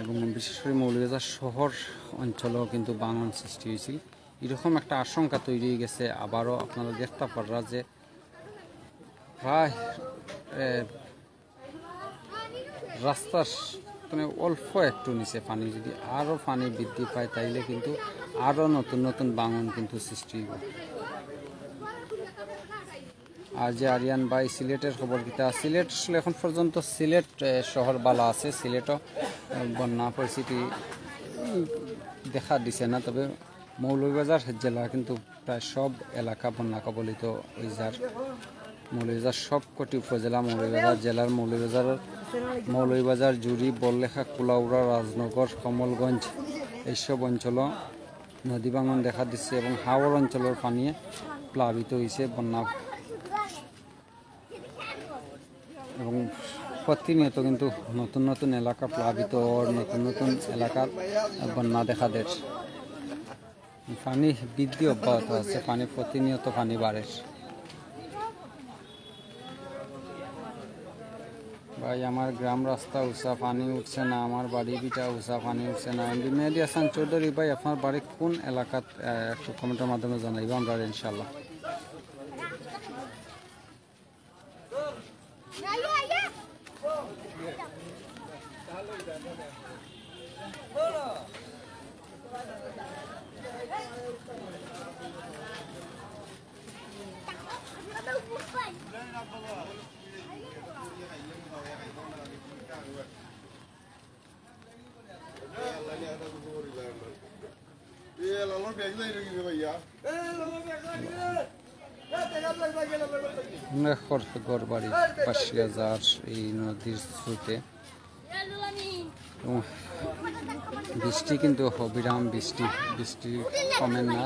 এবং বিশেষ করে মৌলভীবাজার শহর অঞ্চলেও কিন্তু বাঙন সৃষ্টি হয়েছিল। এরকম একটা আশঙ্কা তৈরি হয়ে গেছে। আবারও আপনারা দেখতে পাররা যে প্রায় রাস্তার মানে অল্প একটু নিচে পানি, যদি আরও পানি বৃদ্ধি পায় তাইলে কিন্তু আরও নতুন নতুন বাঙন কিন্তু সৃষ্টি হবে। আর যে আরিয়ান ভাই সিলেটের খবর কিতা, সিলেট আসলে এখন পর্যন্ত সিলেট শহর বালা আছে, সিলেটও বন্যা পরিস্থিতি দেখা দিছে না, তবে মৌলভীবাজার জেলা কিন্তু প্রায় সব এলাকা বন্যা কবলিত হয়ে যার। মৌলভীবাজার সবকটি উপজেলা মৌলভীবাজার জেলার মৌলভীবাজার জুড়ি, বললেখা, কুলাউড়া, রাজনগর, কমলগঞ্জ এইসব অঞ্চলও নদী ভাঙন দেখা দিচ্ছে, এবং হাওড় অঞ্চলের পানি প্লাবিত হয়েছে বন্যা, এবং প্রতিনিয়ত কিন্তু নতুন নতুন এলাকা প্লাবিত, নতুন নতুন এলাকার বন্যা দেখা দেয়। পানি বৃদ্ধি অব্যাহত আছে, পানি প্রতিনিয়ত পানি বাড়ে। ভাই আমার গ্রাম রাস্তা উঁচা, পানি উঠছে না, আমার বাড়ি বিটা উঁচা, পানি উঠছে না। এমডি মেহেদি হাসান চৌধুরী ভাই, আপনার বাড়ি কোন এলাকাত একটু কমেন্টের মাধ্যমে জানাইব আমরা ইনশাল্লাহ। গড় বাড়ি 5,000 এই নদীর স্রোতে এবং বৃষ্টি কিন্তু অবিরাম বৃষ্টি কমেন না।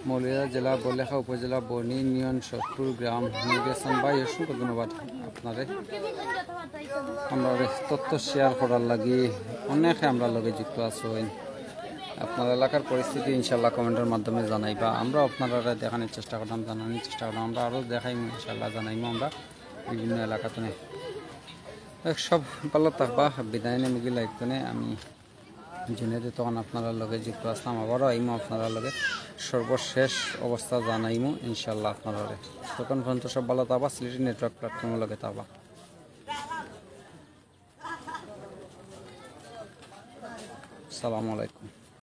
মৌলিয়া জেলা বলেখা উপজেলা বনি ইউনিয়ন সত্তর গ্রাম নির্বাচন ভাই অসংখ্য ধন্যবাদ আপনারে আমরা তথ্য শেয়ার করার লাগি অনেকে আমরা লগে যুক্ত আছো। আপনার এলাকার পরিস্থিতি ইনশাল্লাহ কমেন্টের মাধ্যমে জানাইবা, আমরা আপনারা দেখানোর চেষ্টা করলাম, জানানোর চেষ্টা করলাম, আমরা আরও দেখাইম ইনশাল্লাহ, জানাইমো আমরা বিভিন্ন এলাকাতে। সব ভালো থাকবা, বিদায় নেমে লাগতনে আমি জেনেতে তখন আপনারা লগে যুক্ত আসলাম, আবারও আইমো আপনারা লগে সর্বশেষ অবস্থা জানাইমো ইনশাল্লাহ আপনারা। তখন পর্যন্ত সব ভালো থাকবা, সিলেটি নেটওয়ার্ক প্ল্যাটফর্মের লগে থাকবা। আসসালামু আলাইকুম।